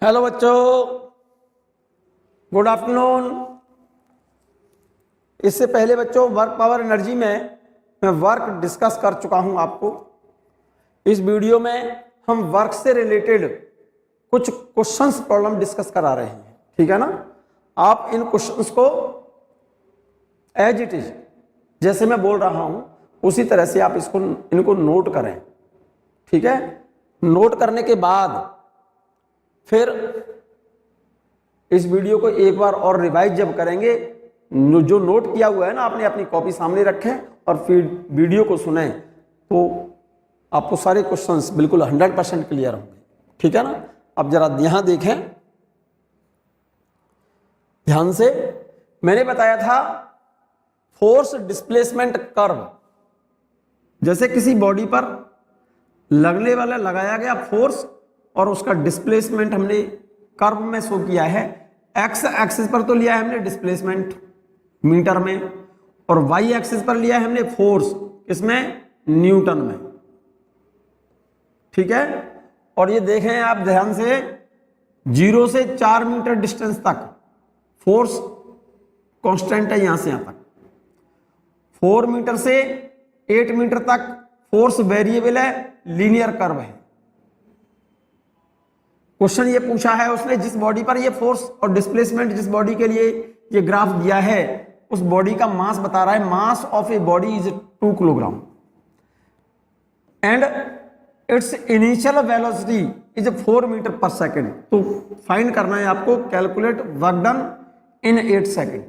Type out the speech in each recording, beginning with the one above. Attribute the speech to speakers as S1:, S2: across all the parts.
S1: Hello बच्चों, good afternoon. इससे पहले बच्चों वर्क पावर एनर्जी में मैं वर्क डिस्कस कर चुका हूं आपको। इस वीडियो में हम वर्क से रिलेटेड कुछ क्वेश्चंस प्रॉब्लम डिस्कस करा रहे हैं, ठीक है ना। आप इन क्वेश्चंस को एज इट इज जैसे मैं बोल रहा हूं उसी तरह से आप इनको नोट करें, ठीक है। नोट करने के बाद फिर इस वीडियो को एक बार और रिवाइज जब करेंगे, जो नोट किया हुआ है ना आपने अपनी कॉपी सामने रखें और फिर वीडियो को सुने तो आपको सारे क्वेश्चंस बिल्कुल 100% क्लियर होंगे, ठीक है ना। अब जरा यहां देखें ध्यान से। मैंने बताया था फोर्स डिस्प्लेसमेंट कर्व, जैसे किसी बॉडी पर लगने वाला लगाया गया फोर्स और उसका डिस्प्लेसमेंट हमने कर्व में शो किया है। एक्स एक्सिस पर तो लिया है हमने डिस्प्लेसमेंट मीटर में, और वाई एक्सिस पर लिया है हमने फोर्स किसमें, न्यूटन में, ठीक है। और ये देखें आप ध्यान से, 0 से 4 मीटर डिस्टेंस तक फोर्स कांस्टेंट है, यहां से यहां तक। 4 मीटर से 8 मीटर तक फोर्स वेरिएबल है, लीनियर कर्व है। क्वेश्चन ये पूछा है उसने, जिस बॉडी पर ये फोर्स और डिस्प्लेसमेंट जिस बॉडी के लिए ये ग्राफ दिया है उस बॉडी का मास बता रहा है। Mass of a body is 2 kilogram and it's initial velocity is 4 meter पर सेकेंड। तो फाइंड करना है आपको, calculate work done in 8 second,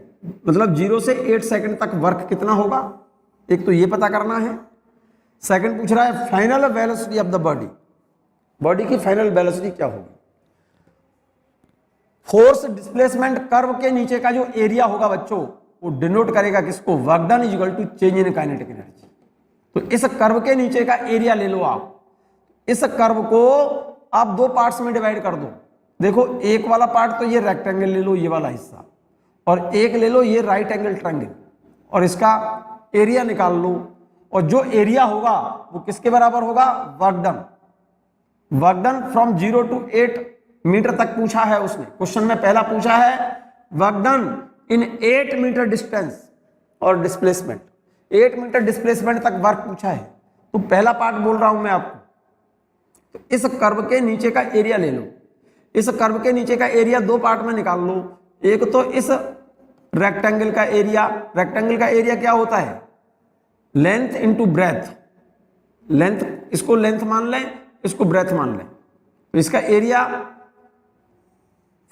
S1: मतलब 0 से 8 सेकेंड तक वर्क कितना होगा, एक तो ये पता करना है। सेकंड पूछ रहा है final velocity of the body, body की फाइनल वेलोसिटी क्या होगी। फोर्स डिस्प्लेसमेंट कर्व के नीचे का जो एरिया होगा बच्चों वो डिनोट करेगा किसको, work done is equal to change in kinetic energy. तो इस कर्व के नीचे का एरिया ले लो आप। इस कर्व को आप 2 पार्ट्स में डिवाइड कर दो। देखो एक वाला पार्ट तो ये रेक्टेंगल ले लो, ये वाला हिस्सा, और एक ले लो ये राइट एंगल ट्रायंगल, और इसका एरिया निकाल लो। और जो एरिया होगा वो किसके बराबर होगा, work done. Work done from 0 to 8 meter तक पूछा है उसने। क्वेश्चन में पहला पूछा है work done in 8 meter distance और डिस्प्लेसमेंट, 8 मीटर डिस्प्लेसमेंट तक वर्क पूछा है। तो पहला पार्ट बोल रहा हूं मैं आपको, तो इस कर्व के नीचे का एरिया ले लो। इस कर्व के नीचे का एरिया 2 पार्ट में निकाल लो। एक तो इस रेक्टेंगल का एरिया, रेक्टेंगल का एरिया क्या होता है, लेंथ इंटू ब्रेथ। लेंथ, इसको लेंथ मान लें, इसको ब्रेथ मान लें। तो इसका एरिया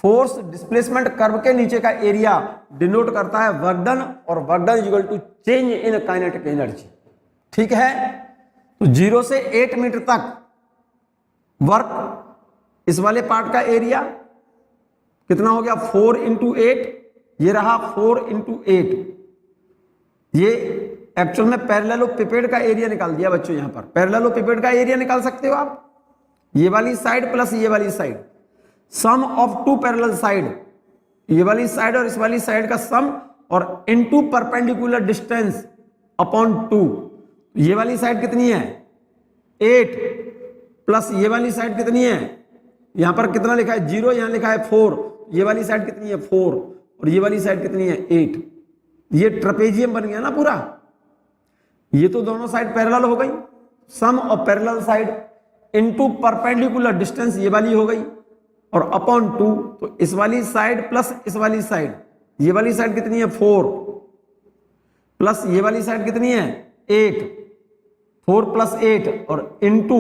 S1: फोर्स डिस्प्लेसमेंट कर्व के नीचे का एरिया डिनोट करता है वर्क डन, और work done is equal to change in kinetic energy, ठीक है। तो 0 से 8 मीटर तक वर्क, इस वाले पार्ट का एरिया कितना हो गया, 4 इंटू 8, ये रहा 4 इंटू 8। ये एक्चुअल में पैरेललोपिपेड का एरिया निकाल दिया बच्चों। यहां पर पैरेललोपिपेड का एरिया निकाल सकते हो आप, ये वाली साइड प्लस ये वाली side, sum of 2 parallel side, ये वाली साइड और इस वाली साइड का सम, और इनटू परपेंडिकुलर डिस्टेंस अपॉन 2। ये वाली साइड कितनी है 8, प्लस ये वाली साइड कितनी है, यहां पर कितना लिखा है 0, यहां लिखा है 4, ये वाली साइड कितनी है 4, और ये वाली साइड कितनी है 8। ये ट्रेपेजियम बन गया ना पूरा। ये तो दोनों साइड पैरेलल हो गई, sum of parallel side into perpendicular distance ये वाली हो गई, और अपॉन 2। तो इस वाली साइड प्लस इस वाली साइड, ये वाली साइड कितनी है 4, प्लस ये वाली साइड कितनी है 8, 4 प्लस 8, और इनटू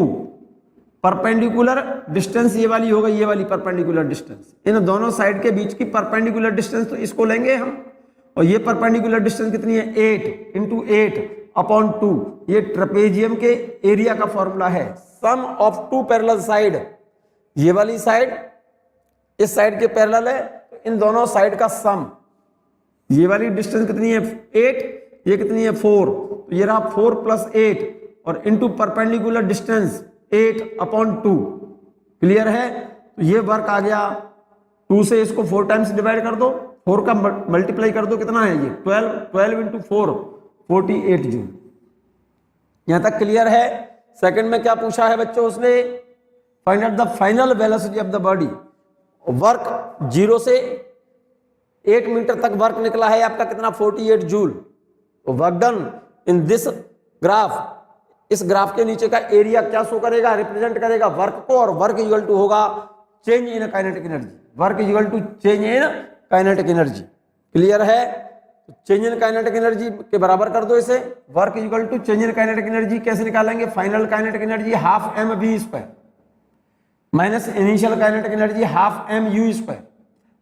S1: परपेंडिकुलर डिस्टेंस ये वाली हो गई, ये वाली परपेंडिकुलर डिस्टेंस। इन दोनों साइड के बीच की परपेंडिकुलर डिस्टेंस तो इसको लेंगे हम, और ये परपेंडिकुलर डिस्टेंस कितनी है 8 इंटू 8 अपॉन 2। ये ट्रेपेजियम के एरिया का फॉर्मूला है। सम ऑफ 2 पैरेलल साइड, ये वाली साइड इस साइड के पैरेलल है, तो इन दोनों साइड का सम, ये वाली डिस्टेंस कितनी है 8, ये कितनी है 4, तो ये रहा 4 प्लस 8, और into perpendicular distance 8 upon 2। Clear है। तो ये वर्क आ गया, 2 से इसको 4 टाइम्स डिवाइड कर दो, 4 का मल्टीप्लाई कर दो, कितना है ये 12 इंटू 4 48 जूल। यहां तक क्लियर है। सेकंड में क्या पूछा है बच्चों उसने, find out the final velocity of the body. Work 0 से 8 मीटर तक वर्क निकला है आपका कितना 48 जूल। तो work done in this graph, इस ग्राफ के नीचे का एरिया क्या शो करेगा, रिप्रेजेंट करेगा वर्क को, और वर्क इक्वल टू होगा change in kinetic energy. Work equal to change in kinetic energy. Clear है? तो चेंज इन काइनेटिक एनर्जी के बराबर कर दो इसे। Work equal to change in kinetic energy कैसे निकालेंगे, final kinetic energy half M we square minus initial kinetic energy half m u square.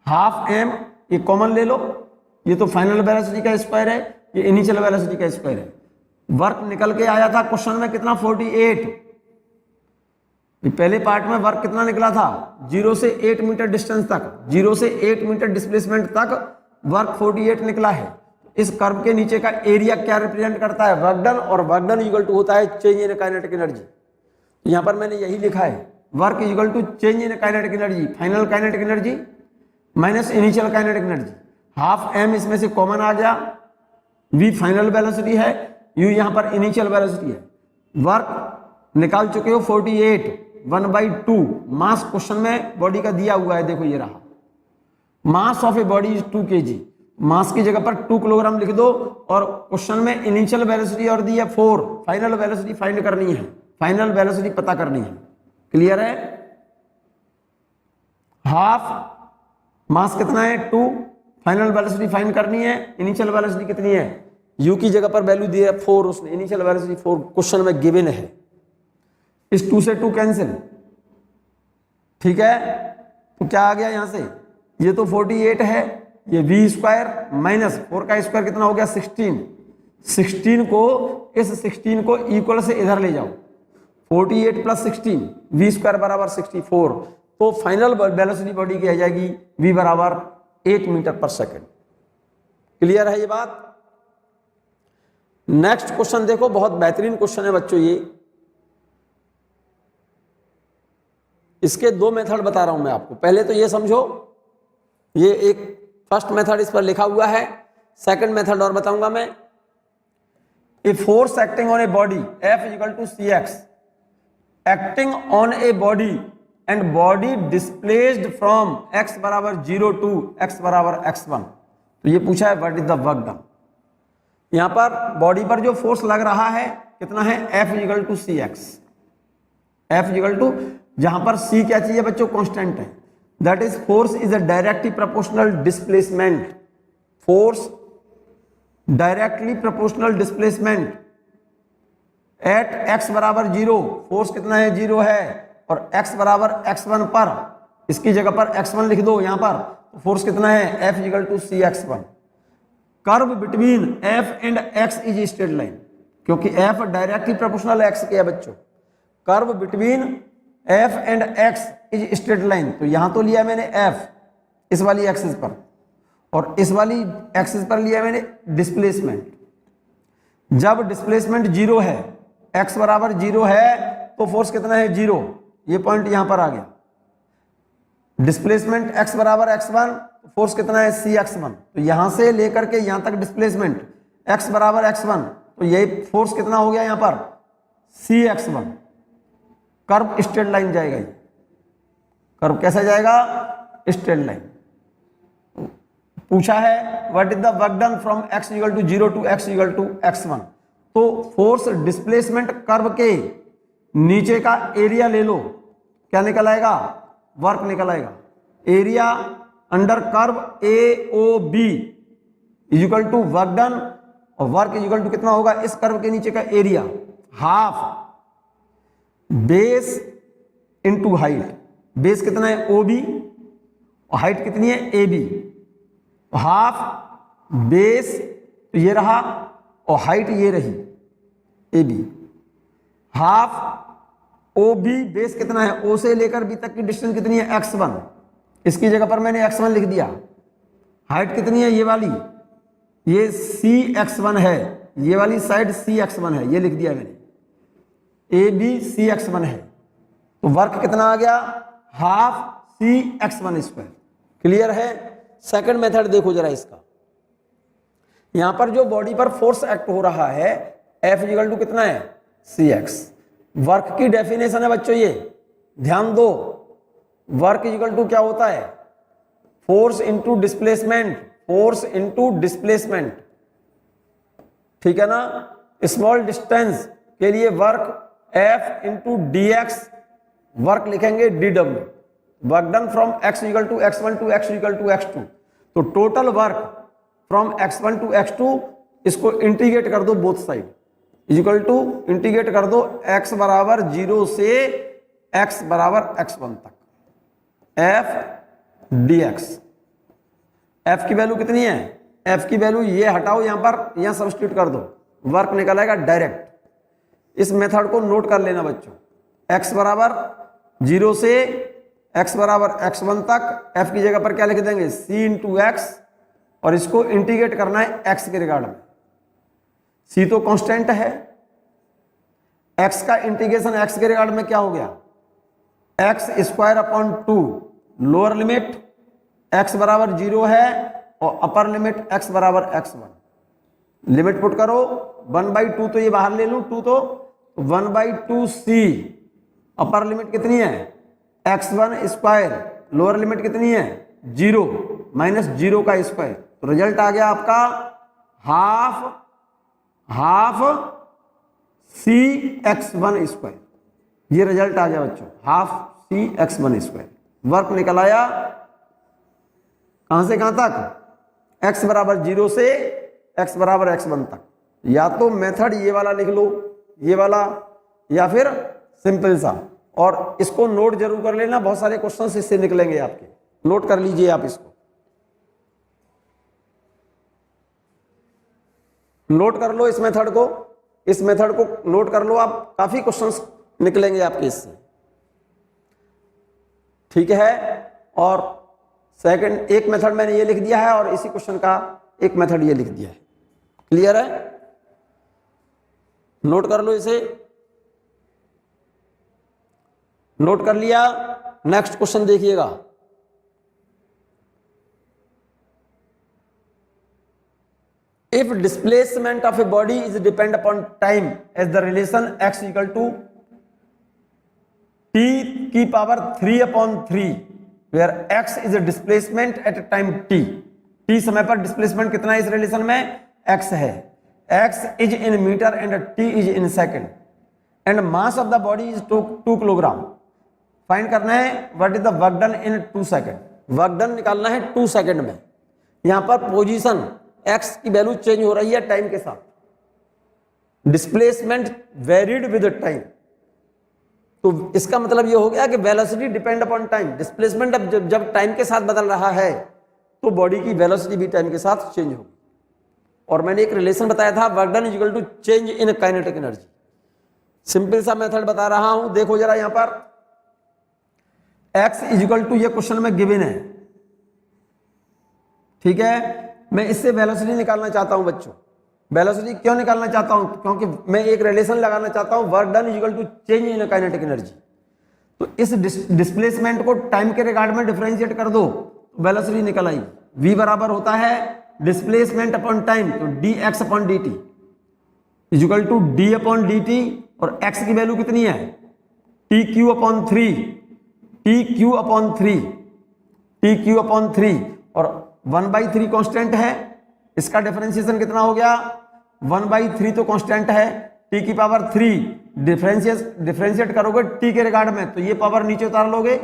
S1: Half m ये कॉमन ले लो, ये तो फाइनल वेलोसिटी का स्क्वायर है, ये इनिशियल वेलोसिटी का स्क्वायर है। वर्क निकल के आया था क्वेश्चन में कितना 48। पहले पार्ट में वर्क कितना निकला था 0 से 8 मीटर डिस्टेंस तक, 0 से 8 मीटर डिस्प्लेसमेंट तक वर्क 48 निकला है। इस कर्व के नीचे का एरिया क्या रिप्रेजेंट करता है, वर्क डन, और वर्क डन इक्वल टू होता है चेंज इन काइनेटिक एनर्जी। यहां पर मैंने यही लिखा है, work equal to change in kinetic energy, final kinetic energy minus initial kinetic energy. Half m इसमें से कॉमन आ गया, वी फाइनल वेलोसिटी है, यू यहां पर इनिशियल वेलोसिटी है। वर्क निकाल चुके हो 48, 1/2 मास क्वेश्चन में बॉडी का दिया हुआ है, देखो ये रहा। मास of a body is 2 kg, मास की जगह पर 2 किलोग्राम लिख दो, और क्वेश्चन में इनिशियल वेलोसिटी और दी है 4, फाइनल वेलोसिटी फाइंड करनी है, फाइनल वेलोसिटी पता करनी है। क्लियर है? हाफ मास कितना है 2, फाइनल वेलोसिटी फाइंड करनी है, इनिशियल वेलोसिटी कितनी है, यू की जगह पर वैल्यू दी है 4, उसने इनिशियल वेलोसिटी 4 क्वेश्चन में गिवन है। इस 2 से 2 कैंसिल, ठीक है? तो क्या आ गया यहां से, ये तो 48 है, ये v स्क्वायर माइनस 4 का स्क्वायर कितना हो गया 16। 16 को, इस 16 को इक्वल से इधर ले जाओ, 48 प्लस 16 v स्क्वायर बराबर 64। तो फाइनल वेलोसिटी बॉडी की आ जाएगी v बराबर 8 मीटर पर सेकेंड। क्लियर है ये बात? नेक्स्ट क्वेश्चन देखो, बहुत बेहतरीन क्वेश्चन है बच्चों ये। इसके 2 मेथड बता रहा हूं मैं आपको। पहले तो ये समझो, ये एक फर्स्ट मेथड इस पर लिखा हुआ है, सेकंड मेथड और बताऊंगा मैं। A force acting on a body F equal to cx acting on a body and body displaced from x बराबर 0 टू x बराबर x1। तो ये पूछा है what is the work done. यहां पर बॉडी पर जो फोर्स लग रहा है कितना है F equal to cx। F equal to, जहां पर c क्या चाहिए बच्चों, कांस्टेंट है, that is force is a directly proportional displacement. Force directly proportional displacement at x बराबर 0, फोर्स कितना है 0 है, और x बराबर x1 पर, इसकी जगह पर x1 लिख दो यहां पर, तो फोर्स कितना है F equal to cx1। Curve between f and x is straight line, क्योंकि f डायरेक्टली प्रोपोर्शनल x के है बच्चों। Curve between f and x is straight line, तो यहां तो लिया मैंने f इस वाली एक्सिस पर, और इस वाली एक्सिस पर लिया मैंने डिस्प्लेसमेंट। जब डिस्प्लेसमेंट 0 है, x बराबर 0 है, तो फोर्स कितना है 0, ये पॉइंट यहां पर आ गया। डिस्प्लेसमेंट x बराबर x1, फोर्स कितना है cx1, तो यहां से लेकर के यहां तक डिस्प्लेसमेंट x बराबर x1, तो ये फोर्स कितना हो गया यहां पर cx1। कर्व स्ट्रेट लाइन जाएगा, ये कर्व कैसा जाएगा, स्ट्रेट लाइन। पूछा है what is the work done from x equal to 0 to x equal to x1। तो फोर्स डिस्प्लेसमेंट कर्व के नीचे का एरिया ले लो, क्या निकल आएगा, वर्क निकल आएगा। Area under curve AOB equal to work done, और वर्क इक्वल टू कितना होगा, इस कर्व के नीचे का area half base into height. Base कितना है OB, और हाइट कितनी है AB, हाफ बेस तो ये रहा, और हाइट ये रही AB। हाफ OB बेस कितना है, O से लेकर B तक की डिस्टेंस कितनी है x1, इसकी जगह पर मैंने x1 लिख दिया। हाइट कितनी है ये वाली, ये cx1 है, ये वाली साइड cx1 है, ये लिख दिया मैंने, AB cx1 है, तो वर्क कितना आ गया, हाफ cx1 स्क्वायर। क्लियर है? सेकंड मेथड देखो जरा इसका। यहां पर जो बॉडी पर फोर्स एक्ट हो रहा है F इक्वल टू कितना है cx। वर्क की डेफिनेशन है बच्चों, ये ध्यान दो, वर्क इक्वल टू क्या होता है force into displacement, force into displacement, ठीक है ना। स्मॉल डिस्टेंस के लिए work F into d x, work लिखेंगे DW, work done from x equal to x1 to x equal to x2। तो total work from x1 to x2, इसको integrate कर दो both side, equal to integrate कर दो x बराबर 0 से x बराबर x1 तक, F dx। F की वैल्यू कितनी है, F की वैल्यू ये हटाओ, यहां पर यहां सब्स्टिट्यूट कर दो, वर्क निकल आएगा डायरेक्ट। इस मेथड को नोट कर लेना बच्चों, x बराबर 0 से x बराबर x1 तक, f की जगह पर क्या लिख देंगे c इंटू एक्स, और इसको इंटीग्रेट करना है x के रिगार्ड में। c तो कांस्टेंट है, x का इंटीग्रेशन x के रिगार्ड में क्या हो गया, x square upon 2, lower limit x बराबर 0 है और अपर लिमिट x बराबर x1। लिमिट पुट करो, 1/2 तो ये बाहर ले लूं, 2 तो 1/2c, अपर लिमिट कितनी है x1 स्क्वायर, लोअर लिमिट कितनी है 0 माइनस 0 का स्क्वायर। तो रिजल्ट आ गया आपका हाफ c x1 स्क्वायर, ये रिजल्ट आ गया बच्चों, half c x1 square. Work निकल आया कहां से कहां तक, x बराबर 0 से x बराबर x1 तक। या तो मेथड ये वाला लिख लो, ये वाला, या फिर सिंपल सा, और इसको नोट जरूर कर लेना, बहुत सारे क्वेश्चंस इससे निकलेंगे आपके, नोट कर लीजिए आप इसको, नोट कर लो इस मेथड को, इस मेथड को नोट कर लो आप, काफी क्वेश्चंस निकलेंगे आपके इससे, ठीक है। और सेकंड एक मेथड मैंने ये लिख दिया है और इसी क्वेश्चन का एक मेथड ये लिख दिया है, क्लियर है, नोट कर लो इसे, नोट कर लिया। नेक्स्ट क्वेश्चन देखिएगा, if displacement of a body is depend upon time as the relation x equal to t की power 3/3, where x is a displacement at time t समय पर डिस्प्लेसमेंट कितना है इस रिलेशन में, x है, x is in metre and t is in second, and mass of the body is 2 kilogram. Find करना है what is the work done in 2 second, work done निकालना है 2 सेकेंड में। यहां पर पोजीशन x की वैल्यू चेंज हो रही है टाइम के साथ, डिस्प्लेसमेंट वेरिड विद टाइम, तो इसका मतलब ये हो गया कि velocity depend upon time, displacement अब जब टाइम के साथ बदल रहा है तो बॉडी की वेलोसिटी भी टाइम के साथ चेंज होगी। और मैंने एक रिलेशन बताया था, work done equal to change in kinetic energy. Simple सा मेथड बता रहा हूं, देखो जरा यहां पर x इक्वल टू, ये क्वेश्चन में गिवन है, ठीक है। मैं इससे वेलोसिटी निकालना चाहता हूं बच्चों, वेलोसिटी क्यों निकालना चाहता हूं, क्योंकि मैं एक रिलेशन लगाना चाहता हूं, work done equal to change in kinetic energy. तो इस डिस्प्लेसमेंट को टाइम के रिगार्ड में डिफरेंशिएट कर दो, वेलोसिटी निकल आई। v बराबर होता है डिस्प्लेसमेंट अपॉन टाइम, तो dx upon dt equal to d upon dt, और x की वैल्यू कितनी है tq upon 3, tq upon 3, tq upon 3, और 1/3 कांस्टेंट है, इसका डिफरेंशिएशन कितना हो गया 1/3 तो कांस्टेंट है, t की पावर 3 डिफरेंशिएट करोगे t के रिगार्ड में तो ये पावर नीचे उतार लोगे,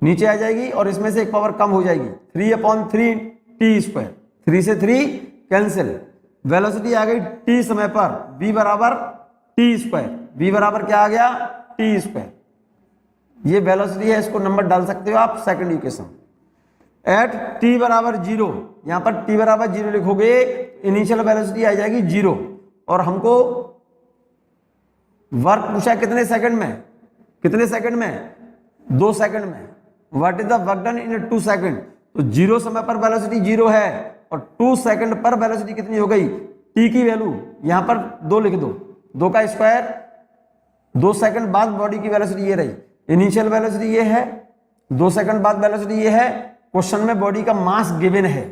S1: नीचे आ जाएगी और इसमें से एक पावर कम हो जाएगी, 3/3 t स्क्वायर, 3 से 3 कैंसिल, वेलोसिटी आ गई t समय पर v बराबर t स्क्वायर, v बराबर क्या आ गया t स्क्वायर, ये वेलोसिटी है, इसको नंबर डाल सकते हो आप सेकंड इक्वेशन। एट t बराबर 0, यहां पर t बराबर 0 लिखोगे, इनिशियल वेलोसिटी आ जाएगी 0, और हमको वर्क पूछा कितने सेकंड में, कितने सेकंड में 2 सेकंड में। What is the work done in 2 second, तो 0 समय पर वेलोसिटी 0 है और 2 सेकंड पर वेलोसिटी कितनी हो गई, t की वैल्यू यहां पर 2 लिख दो, 2 का स्क्वायर, 2 सेकंड बाद बॉडी की वेलोसिटी ये रही, इनिशियल वेलोसिटी ये है, 2 सेकंड बाद वेलोसिटी ये है, क्वेश्चन में बॉडी का मास गिवन है,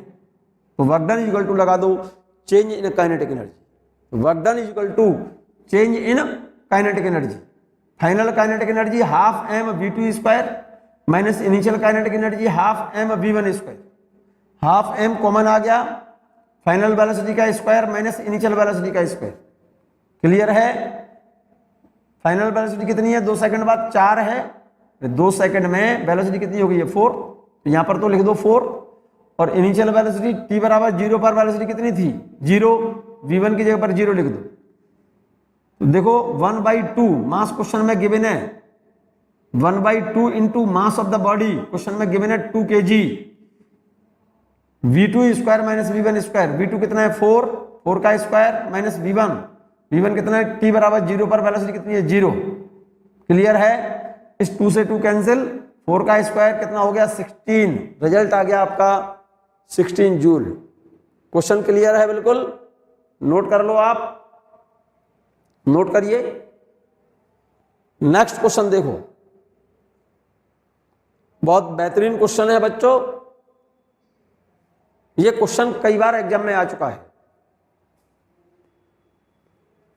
S1: तो वर्क डन इक्वल टू लगा दो change in kinetic energy, work done equal to change in kinetic energy, final kinetic energy half m v2 square minus initial kinetic energy half M v1 square, half M common आ गया, final velocity का square minus initial velocity का square. Clear है? Final velocity कितनी है? 2 second बाद 4 है, 2 second में वेलोसिटी कितनी होगी? 4। तो यहां पर तो लिख दो 4। और इनिशियल वेलोसिटी t बराबर 0 पर वेलोसिटी कितनी थी? 0। v1 की जगह पर 0 लिख दो। तो देखो 1/2 मास क्वेश्चन में गिवन है, 1/2 into mass of the body question में गिवन है 2 kg। v2 square minus v1 square, v2 कितना है? 4 का स्क्वायर माइनस v1 कितना है? t बराबर 0 पर वेलोसिटी कितनी है? 0। क्लियर है? इस 2 से 2 कैंसिल, 4 का स्क्वायर कितना हो गया? 16। रिजल्ट आ गया आपका 16 जूल। क्वेश्चन क्लियर है? बिल्कुल नोट कर लो, आप नोट करिए। नेक्स्ट क्वेश्चन देखो, बहुत बेहतरीन क्वेश्चन है बच्चों। यह क्वेश्चन कई बार एग्जाम में आ चुका है।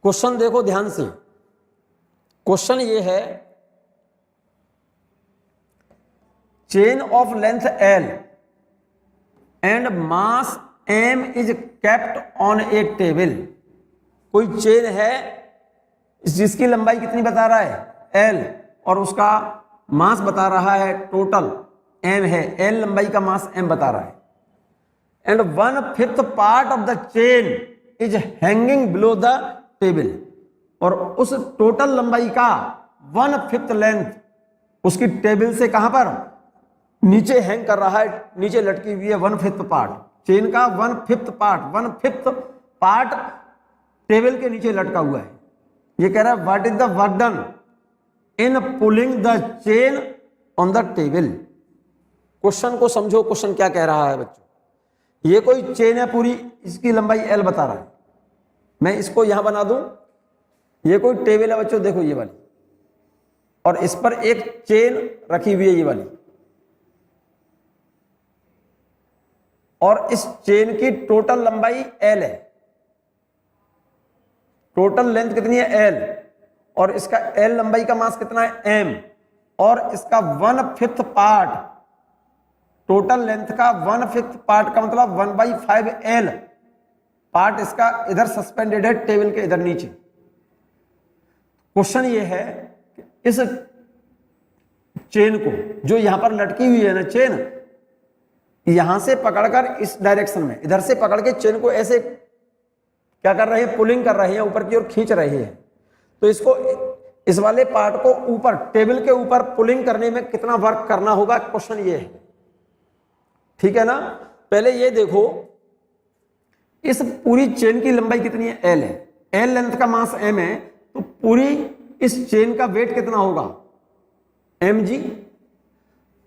S1: क्वेश्चन देखो ध्यान से। क्वेश्चन ये है, chain of length L and mass M is kept on A table. कोई चेन है जिसकी लंबाई कितनी बता रहा है? L, और उसका मास बता रहा है टोटल M है, L लंबाई का मास M बता रहा है। And 1/5 part of the chain is hanging below the table, और उस टोटल लंबाई का 1/5 लेंथ उसकी टेबल से कहां पर? नीचे हैंग कर रहा है, नीचे लटकी हुई है 1/5 पार्ट। चेन का 1/5 पार्ट टेबल के नीचे लटका हुआ है। ये कह रहा है what is the work done in pulling the chain on the table. Question को समझो, क्वेश्चन क्या कह रहा है बच्चों। ये कोई चेन है पूरी, इसकी लंबाई L बता रहा है। मैं इसको यहां बना दूं, ये कोई टेबल है बच्चों, देखो ये वाली, और इस पर एक चेन रखी हुई है ये वाली, और इस चेन की टोटल लंबाई L है। टोटल लेंथ कितनी है? L, और इसका L लंबाई का मास कितना है? M, और इसका 1/5 पार्ट, टोटल लेंथ का 1/5 पार्ट का मतलब 1/5 L पार्ट इसका इधर सस्पेंडेड है टेबल के इधर नीचे। क्वेश्चन ये है कि इस चेन को, जो यहां पर लटकी हुई है ना चेन, यहां से पकड़कर इस डायरेक्शन में, इधर से पकड़ के चेन को ऐसे क्या कर रहे हैं? पुलिंग कर रहे हैं, ऊपर की ओर खींच रहे हैं। तो इसको, इस वाले पार्ट को ऊपर टेबल के ऊपर पुलिंग करने में कितना वर्क करना होगा? क्वेश्चन ये है, ठीक है ना। पहले ये देखो, इस पूरी चेन की लंबाई कितनी है? L है, L लेंथ का मास M है, तो पूरी इस चेन का वेट कितना होगा? mg।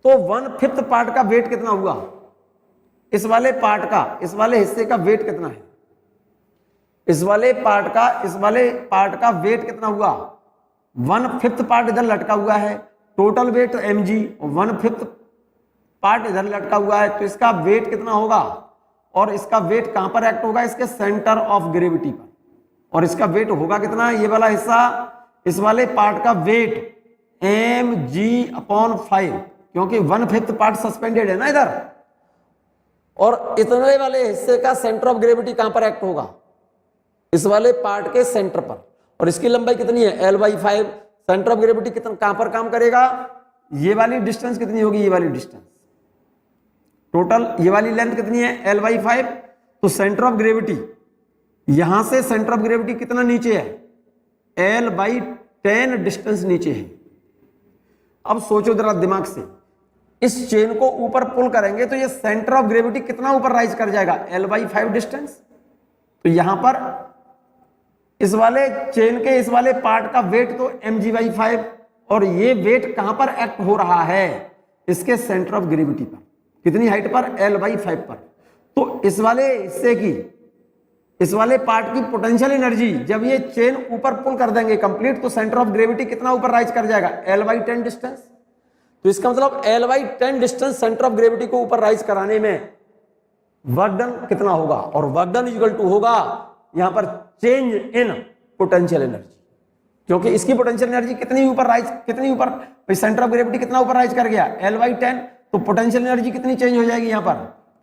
S1: तो 1/5 पार्ट का वेट कितना हुआ? इस वाले पार्ट का, इस वाले हिस्से का वेट कितना है? इस वाले पार्ट का वेट कितना हुआ? 1/5 पार्ट इधर लटका हुआ है, टोटल वेट mg, और 1/5 पार्ट इधर लटका हुआ है, तो इसका वेट कितना होगा? और इसका वेट कहां पर एक्ट होगा? इसके सेंटर ऑफ ग्रेविटी पर। और इसका वेट होगा कितना? ये वाला हिस्सा, इस वाले पार्ट का वेट mg/5, क्योंकि 1/5 पार्ट सस्पेंडेड है ना इधर, और इतने वाले हिस्से का सेंटर ऑफ ग्रेविटी कहां पर एक्ट होगा? इस वाले पार्ट के सेंटर पर। और इसकी लंबाई कितनी है? L/5। सेंटर ऑफ ग्रेविटी कितना कहां पर काम करेगा? ये वाली डिस्टेंस कितनी होगी? ये वाली डिस्टेंस, टोटल ये वाली लेंथ कितनी है? L/5। तो सेंटर ऑफ ग्रेविटी, यहां से सेंटर ऑफ ग्रेविटी कितना नीचे है? L/10 डिस्टेंस नीचे है। अब सोचो जरा दिमाग से, इस चेन को ऊपर पुल करेंगे तो ये सेंटर ऑफ ग्रेविटी कितना ऊपर राइज कर जाएगा? L/5 distance. तो यहां पर इस वाले चेन के इस वाले पार्ट का वेट तो mg/5, और ये वेट कहां पर एक्ट हो रहा है? इसके सेंटर ऑफ ग्रेविटी पर। कितनी हाइट पर? L/5 पर। तो इस वाले हिस्से की, इस वाले पार्ट की पोटेंशियल एनर्जी जब ये चेन ऊपर पुल कर देंगे कंप्लीट, तो सेंटर ऑफ ग्रेविटी कितना ऊपर राइज कर जाएगा? L/10 distance. तो इसका मतलब L/10 distance centre of gravity को ऊपर राइज कराने में वर्क डन कितना होगा? और वर्क डन इक्वल टू होगा यहां पर चेंज इन पोटेंशियल एनर्जी। क्योंकि इसकी पोटेंशियल एनर्जी कितनी ऊपर, सेंटर ऑफ ग्रेविटी कितना ऊपर राइज कर गया, L/10, तो पोटेंशियल एनर्जी कितनी चेंज हो जाएगी, यहाँ पर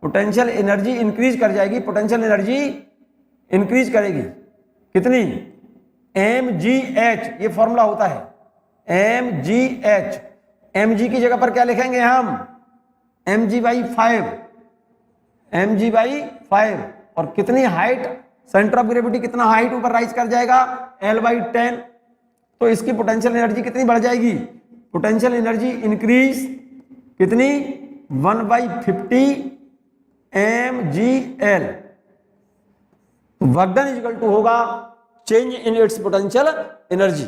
S1: पोटेंशियल एनर्जी इंक्रीज कर जाएगी, पोटेंशियल एनर्जी इंक्रीज करेगी कितनी, mgh, ये फॉर्मूला होता है mgh, mg की जगह पर क्या लिखेंगे हम, mg/5, mg/5, और कितनी हाइट, सेंटर ऑफ ग्रेविटी कितना हाइट ऊपर राइज कर जाएगा, L/10, तो इसकी पोटेंशियल एनर्जी कितनी बढ़ जाएगी, पोटेंशियल एनर्जी इंक्रीज कितनी, 1/50 mgl, work done equal to होगा change in its potential energy.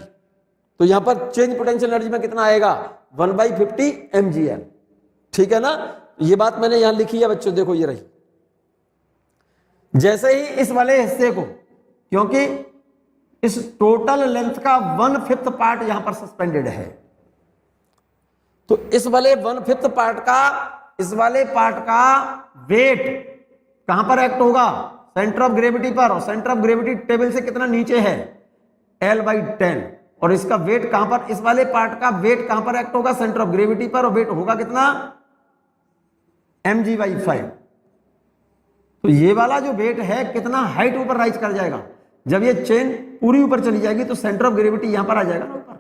S1: तो यहां पर चेंज पोटेंशियल एनर्जी में कितना आएगा, 1/50 mgl। ठीक है ना, ये बात मैंने यहां लिखी है बच्चों, देखो ये रही। जैसे ही इस वाले हिस्से को, क्योंकि इस टोटल लेंथ का 1/5 पार्ट यहां पर सस्पेंडेड है, तो इस वाले 1/5 पार्ट का, इस वाले पार्ट का वेट कहां पर एक्ट होगा, सेंटर ऑफ ग्रेविटी पर, और सेंटर ऑफ ग्रेविटी टेबल से कितना नीचे है, L/10, और इसका वेट कहां पर, इस वाले पार्ट का वेट कहां पर एक्ट होगा, सेंटर ऑफ ग्रेविटी पर, और वेट होगा कितना, mg/5। तो ये वाला जो वेट है कितना हाइट ऊपर राइज कर जाएगा, जब ये चेन पूरी ऊपर चली जाएगी तो सेंटर ऑफ ग्रेविटी यहां पर आ जाएगा ना ऊपर,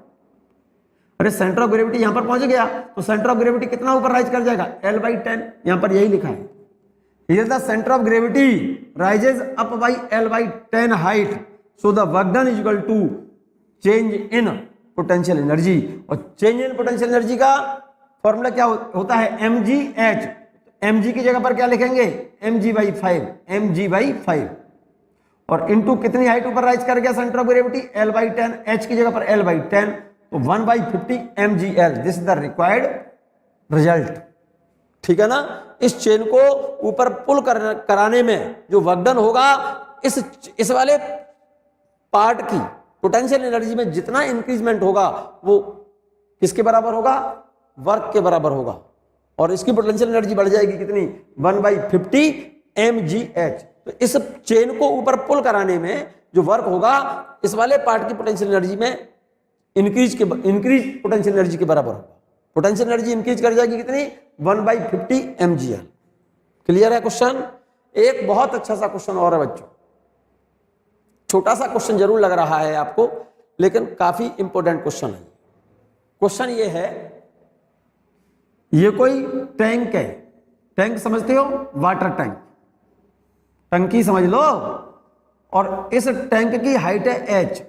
S1: अरे सेंटर ऑफ ग्रेविटी यहां पर पहुंच गया तो सेंटर ऑफ ग्रेविटी कितना ऊपर राइज कर जाएगा, L/10, यहां पर यही लिखा है, here the center of gravity rises up by L/10 height, so the work done is equal to change in potential energy, और change in potential energy का फॉर्मूला क्या होता है, mgh, mg की जगह पर क्या लिखेंगे, mg/5, और इनटू कितनी हाइट ऊपर राइज कर गया centre of gravity, L/10, h की जगह पर L/10, तो 1/50 mgl, this is the required result. ठीक है ना, इस चेन को ऊपर पुल कराने में जो वर्क डन होगा, इस वाले पार्ट की पोटेंशियल एनर्जी में जितना इंक्रीजमेंट होगा वो किसके बराबर होगा, वर्क के बराबर होगा, और इसकी पोटेंशियल एनर्जी बढ़ जाएगी कितनी, 1/50 mgh। तो इस चेन को ऊपर पुल कराने में जो वर्क होगा, इस वाले पार्ट की पोटेंशियल एनर्जी में इंक्रीज पोटेंशियल एनर्जी के बराबर होगा, पोटेंशियल एनर्जी इंक्रीज कर जाएगी कितनी, 1/50 mgl। क्लियर है क्वेश्चन। एक बहुत अच्छा सा क्वेश्चन और है बच्चों, छोटा सा क्वेश्चन जरूर लग रहा है आपको, लेकिन काफी इंपॉर्टेंट क्वेश्चन है। क्वेश्चन ये है, ये कोई टैंक है, टैंक समझते हो, वाटर टैंक, टंकी समझ लो, और इस टैंक की हाइट है h।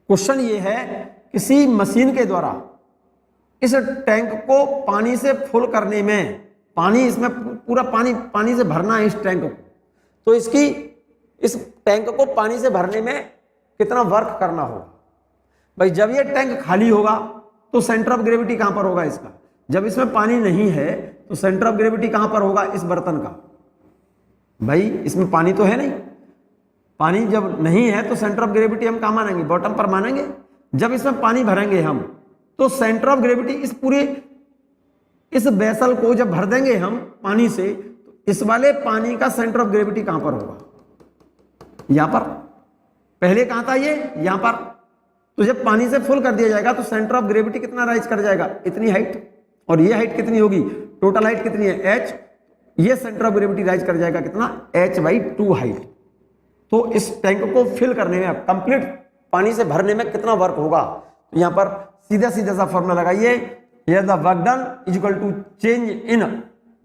S1: क्वेश्चन ये है, किसी मशीन के द्वारा इस टैंक को पानी से फुल करने में, पानी इसमें पूरा पानी से भरना है इस टैंक को, तो इस टैंक को पानी से भरने में कितना वर्क करना होगा। भाई जब ये टैंक खाली होगा तो सेंटर ऑफ ग्रेविटी कहां पर होगा इसका, जब इसमें पानी नहीं है तो सेंटर ऑफ ग्रेविटी कहां पर होगा इस बर्तन का, भाई इसमें पानी तो है नहीं, पानी जब नहीं है तो सेंटर ऑफ ग्रेविटी हम कहां मानेंगे, बॉटम पर मानेंगे। जब इसमें पानी भरेंगे हम तो सेंटर ऑफ ग्रेविटी इस वेसल को जब भर देंगे हम पानी से, तो इस वाले पानी का सेंटर ऑफ ग्रेविटी कहां पर होगा, यहां पर, पहले कहां था ये, यहां पर। तो जब पानी से फुल कर दिया जाएगा तो सेंटर ऑफ ग्रेविटी कितना राइज कर जाएगा, इतनी हाइट, और ये हाइट कितनी होगी, टोटल हाइट कितनी है h, ये सेंटर ऑफ ग्रेविटी राइज कर जाएगा कितना, h/2 हाइट। तो इस टैंक को फिल करने में, कंप्लीट पानी से भरने में कितना वर्क होगा, तो यहां पर सीधा सा फॉर्मूला लगाइए, here the work done is equal to change in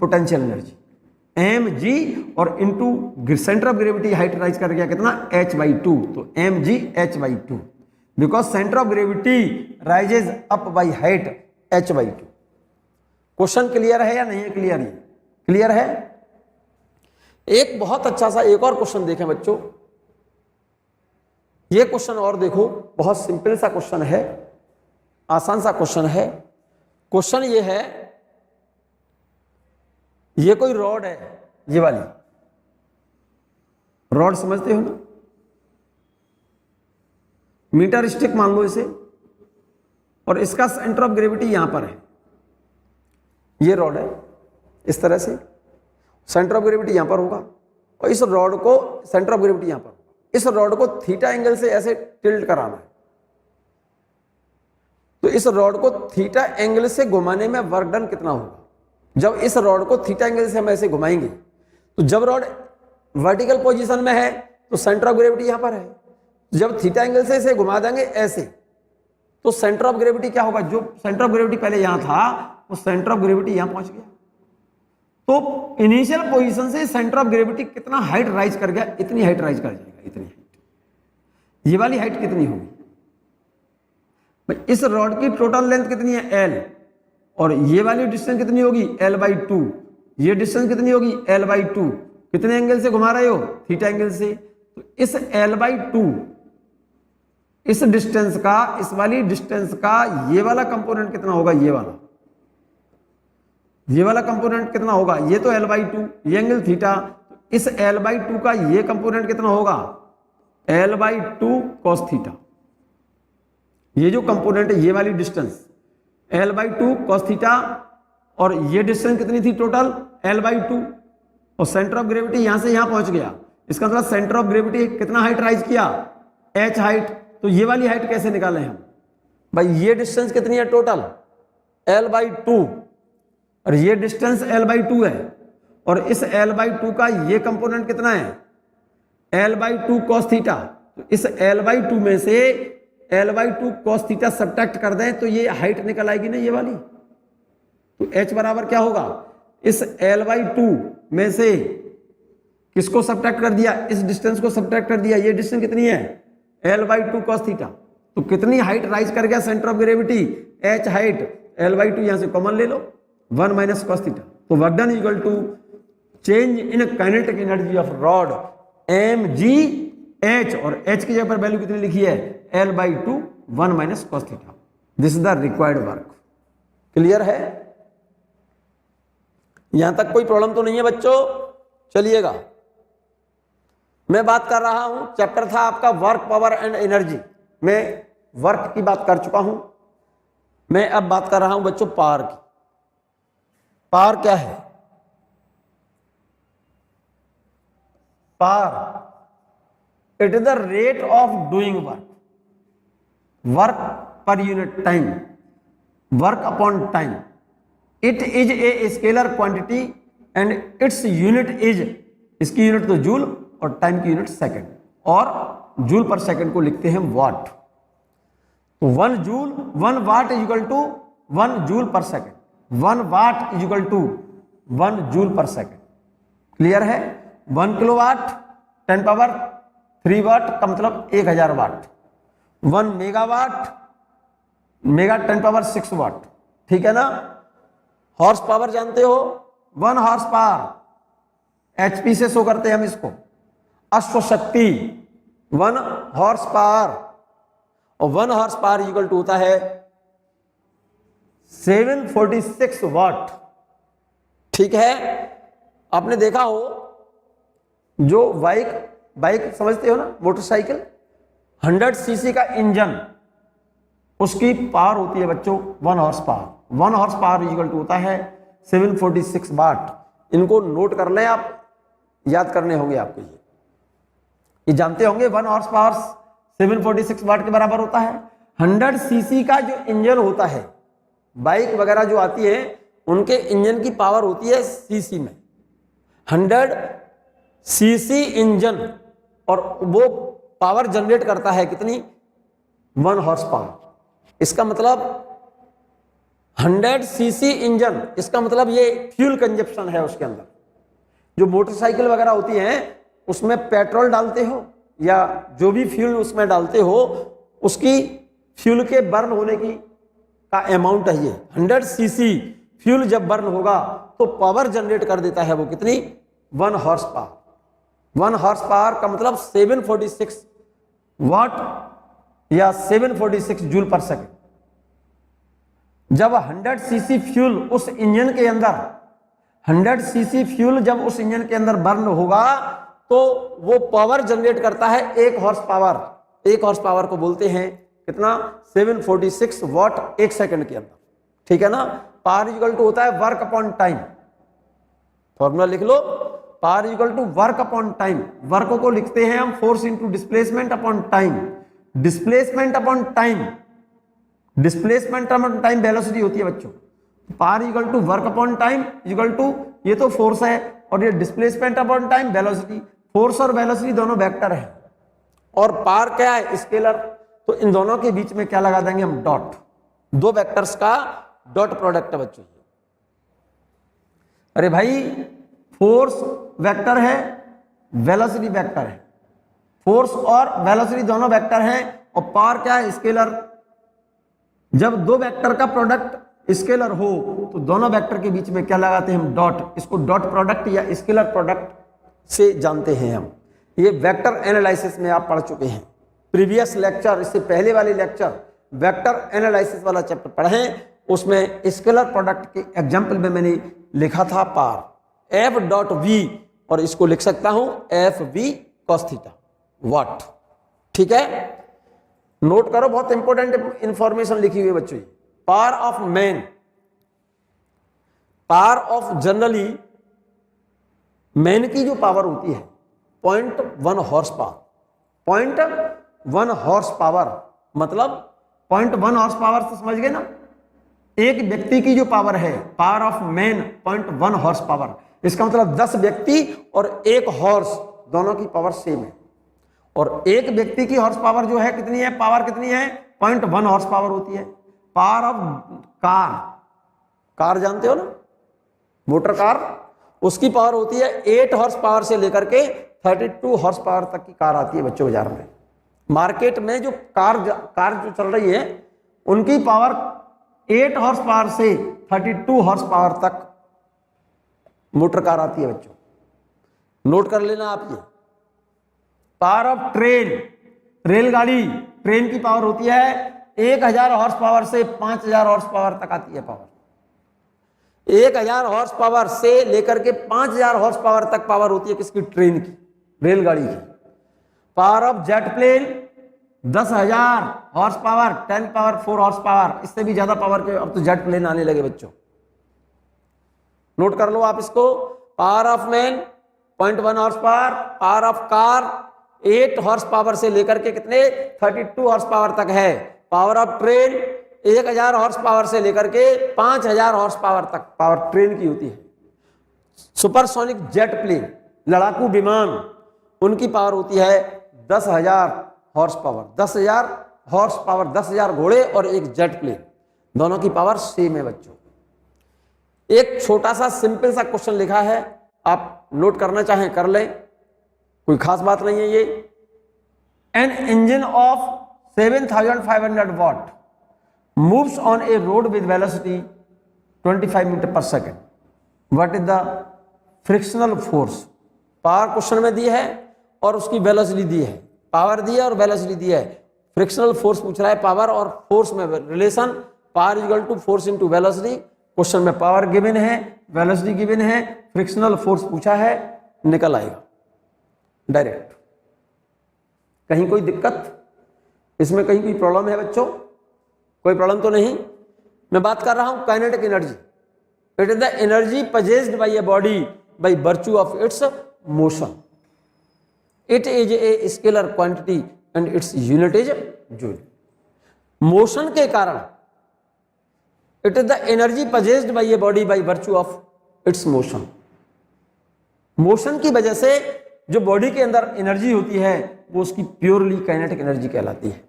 S1: potential energy mg, और into centre of gravity height rise कर गया कितना, h/2, तो mg h/2, because centre of gravity rises up by height h/2। Question clear है या नहीं है, clear है। एक बहुत अच्छा सा एक और क्वेश्चन देखें बच्चों, ये क्वेश्चन और देखो, बहुत सिंपल सा क्वेश्चन है, आसान सा क्वेश्चन है। क्वेश्चन ये है, ये कोई रॉड है, ये वाली रॉड समझते हो ना, मीटर स्टिक मान लो इसे, और इसका सेंटर ऑफ ग्रेविटी यहां पर है, ये रॉड है, इस तरह से सेंटर ऑफ ग्रेविटी यहां पर होगा, और इस रॉड को सेंटर ऑफ ग्रेविटी यहां पर, इस रॉड को थीटा एंगल से ऐसे टिल्ट कराना है, तो इस रॉड को थीटा एंगल से घुमाने में वर्क डन कितना होगा? जब इस रॉड को थीटा एंगल से हम ऐसे घुमाएंगे तो जब रॉड वर्टिकल पोजीशन में है तो सेंटर ऑफ ग्रेविटी यहां पर है, जब थीटा एंगल से इसे घुमा देंगे ऐसे तो सेंटर ऑफ ग्रेविटी क्या होगा? जो सेंटर ऑफ ग्रेविटी पहले यहां था वो सेंटर ऑफ ग्रेविटी यहां पहुंच गया। तो इनिशियल पोजीशन से सेंटर ऑफ ग्रेविटी कितना हाइट राइज कर गया? इतनी हाइट राइज कर जाएगा, इतनी हाइट। ये वाली हाइट कितनी होगी? इस रॉड की टोटल लेंथ कितनी है? L, और ये वाली डिस्टेंस कितनी होगी? L/2। ये डिस्टेंस कितनी होगी? L/2। कितने एंगल से घुमा रहे हो? थीटा एंगल से। तो इस L/2 इस डिस्टेंस का, इस वाली डिस्टेंस का ये वाला कंपोनेंट कितना होगा? ये वाला कंपोनेंट कितना होगा? ये तो L/2, ये एंगल थीटा। तो इस L/2 का ये कंपोनेंट कितना होगा? L/2 cos theta. ये जो कंपोनेंट है, ये वाली डिस्टेंस L/2 cos थीटा, और ये डिस्टेंस कितनी थी टोटल? L/2, और सेंटर ऑफ ग्रेविटी यहां से यहां पहुंच गया। इसका मतलब सेंटर ऑफ ग्रेविटी कितना हाइट राइज किया? H height. तो ये वाली हाइट कैसे निकालें हम? भाई ये डिस्टेंस कितनी है टोटल? L/2, और ये डिस्टेंस L/2 है, और इस L/2 का ये कंपोनेंट कितना है? L/2 cos theta. तो इस L/2 में से L/2 cos थीटा सब्ट्रैक्ट कर दें तो ये हाइट निकल आएगी ना, ये वाली। तो H बराबर क्या होगा? इस L/2 में से किसको सब्ट्रैक्ट कर दिया? इस डिस्टेंस को सब्ट्रैक्ट कर दिया। ये डिस्टेंस कितनी है? L/2 cos theta. तो कितनी हाइट राइज कर गया centre of gravity? H height. L/2 यहां से कॉमन ले लो, 1 माइनस cos थीटा। तो work done equal to change in kinetic energy of rod mgh, और h की जगह पर वैल्यू कितनी लिखी है? L/2 1 minus cos theta. This is the required work. Clear है? यहां तक कोई प्रॉब्लम तो नहीं है बच्चों? चलिएगा, मैं बात कर रहा हूं, चैप्टर था आपका वर्क, पावर एंड एनर्जी। मैं वर्क की बात कर चुका हूं, मैं अब बात कर रहा हूं बच्चों पावर की। पावर क्या है? Power it is the rate of doing work, work per unit time, work upon time. It is a scalar quantity and its unit is, इसकी यूनिट तो जूल और टाइम की यूनिट सेकंड, और जूल पर सेकंड को लिखते हैं watt. तो 1 joule 1 watt is equal to 1 joule per second. 1 watt is equal to 1 joule per second. Clear है? 1 किलोवाट 10 पावर 3 वाट का मतलब 1000 वाट। 1 मेगावाट, मेगा 10 पावर 6 वाट। ठीक है ना? हॉर्स पावर जानते हो? 1 हॉर्स पावर, एचपी से शो करते हैं हम इसको। अश्वशक्ति 1 हॉर्स पावर, और 1 हॉर्स पावर इक्वल टू होता है 746 वाट। ठीक है? आपने देखा हो जो बाइक समझते हो ना, मोटरसाइकिल, 100 सीसी का इंजन, उसकी पावर होती है बच्चों 1 horse power. 1 horse power equal to होता है 746 वाट। इनको नोट कर लें आप, याद करने होंगे आपको। ये जानते होंगे 1 हॉर्स पावर 746 वाट के बराबर होता है। 100 सीसी का जो इंजन होता है, बाइक वगैरह जो आती है उनके इंजन की पावर होती है सीसी में। 100 सीसी इंजन, और वो पावर जनरेट करता है कितनी? 1 हॉर्स पावर। इसका मतलब 100 सीसी इंजन, इसका मतलब ये फ्यूल कंजप्शन है उसके अंदर। जो मोटरसाइकिल वगैरह होती है उसमें पेट्रोल डालते हो या जो भी फ्यूल उसमें डालते हो, उसकी फ्यूल के बर्न होने की का अमाउंट है ये। 100 सीसी फ्यूल जब बर्न होगा तो पावर जनरेट कर देता है वो कितनी? 1 हॉर्स पावर। 1 हॉर्स पावर का मतलब 746 वाट या 746 जूल पर सेकंड। जब 100 सीसी फ्यूल उस इंजन के अंदर, 100 सीसी फ्यूल जब उस इंजन के अंदर बर्न होगा तो वो पावर जनरेट करता है 1 हॉर्स पावर। 1 हॉर्स पावर को बोलते हैं कितना? 746 वाट 1 सेकंड के अंदर। ठीक है ना? पावर इक्वल टू होता है वर्क अपॉन टाइम। फॉर्मूला लिख लो, power equal to work upon time. Work को लिखते हैं हम force into displacement upon time. Displacement upon time, displacement upon time velocity होती है बच्चों। Power equal to work upon time equal to, ये तो फोर्स है, और ये displacement upon time velocity. Force और वेलोसिटी दोनों वेक्टर है, और पावर क्या है, स्केलर। तो इन दोनों के बीच में क्या लगा देंगे हम, डॉट। दो वेक्टर्स का डॉट प्रोडक्ट है बच्चों। अरे भाई फोर्स वेक्टर है, वेलोसिटी वेक्टर है, फोर्स और वेलोसिटी दोनों वेक्टर हैं, और पावर क्या है, स्केलर। जब दो वेक्टर का प्रोडक्ट स्केलर हो तो दोनों वेक्टर के बीच में क्या लगाते हैं हम, डॉट। इसको डॉट प्रोडक्ट या स्केलर प्रोडक्ट से जानते हैं हम। ये वेक्टर एनालिसिस में आप पढ़ चुके हैं, प्रीवियस लेक्चर, इससे पहले वाले लेक्चर वेक्टर एनालिसिस वाला चैप्टर पढ़े, उसमें स्केलर प्रोडक्ट के एग्जाम्पल में मैंने लिखा था पावर एफ डॉट वी, और इसको लिख सकता हूं एफ वी कॉस थीटा वाट। ठीक है, नोट करो, बहुत इंपॉर्टेंट इंफॉर्मेशन लिखी हुई है बच्चों। Power of man, power of generally man की जो पावर होती है 0.1 हॉर्स पावर। 0.1 हॉर्स पावर मतलब 0.1 हॉर्स पावर से समझ गए ना, एक व्यक्ति की जो पावर है, power of man 0.1 horse power. इसका मतलब 10 व्यक्ति और 1 हॉर्स दोनों की पावर सेम है। और एक व्यक्ति की हॉर्स पावर जो है कितनी है, पावर कितनी है, 0.1 हॉर्स पावर होती है। पावर ऑफ कार, कार जानते हो ना, मोटर कार, उसकी पावर होती है 8 हॉर्स पावर से लेकर के 32 हॉर्स पावर तक की कार आती है बच्चों बाजार में। मार्केट में जो कार जो चल रही है उनकी पावर 8 हॉर्स पावर से 32 हॉर्स पावर तक मोटर कार आती है बच्चों, नोट कर लेना आप ये। पावर ऑफ ट्रेन, रेलगाड़ी, ट्रेन की पावर होती है 1000 हॉर्स पावर से 5000 हॉर्स पावर तक आती है पावर। 1000 हॉर्स पावर से लेकर के 5000 हॉर्स पावर तक पावर होती है किसकी, ट्रेन की, रेलगाड़ी की। Power of jet plane 10,000 horse power, 10 power 4 horse power, इससे भी ज्यादा पावर के अब तो जेट प्लेन आने लगे बच्चों, नोट कर लो आप इसको। Power of man 0.1 horse power, power of car 8 horse power से लेकर के कितने 32 हॉर्स पावर तक है। Power of train 1000 horse power से लेकर के 5000 हॉर्स पावर तक पावर ट्रेन की होती है। सुपरसोनिक जेट प्लेन, लड़ाकू विमान, उनकी पावर होती है 10,000 हॉर्स पावर। 10,000 हॉर्स पावर, 10,000 घोड़े और एक जेट प्लेन, दोनों की पावर सेम है बच्चों। एक छोटा सा सिंपल सा क्वेश्चन लिखा है, आप नोट करना चाहें कर लें, कोई खास बात नहीं है ये। An engine of 7500 watt moves on a road with velocity 25 metre पर second, what is the frictional force. Power question में दी है और उसकी वेलोसिटी दी है, पावर दी है और वेलोसिटी दी है। फ्रिक्शनल फोर्स पूछ रहा है, पावर और फोर्स में relation, power equal to force into velocity. Question में पावर गिवन है, वेलोसिटी गिवन है, फ्रिक्शनल फोर्स पूछा है, निकल आएगा डायरेक्ट। कहीं कोई दिक्कत इसमें, कहीं कोई प्रॉब्लम है बच्चों, कोई प्रॉब्लम तो नहीं। मैं बात कर रहा हूं kinetic energy. It is the energy possessed bye a body by virtue of its motion. It is a scalar quantity and its unit is joule. Motion के कारण it is the energy possessed bye a body by virtue of its motion. Motion की वजह से जो body के अंदर energy होती है वो उसकी प्योरली काइनेटिक एनर्जी कहलाती है।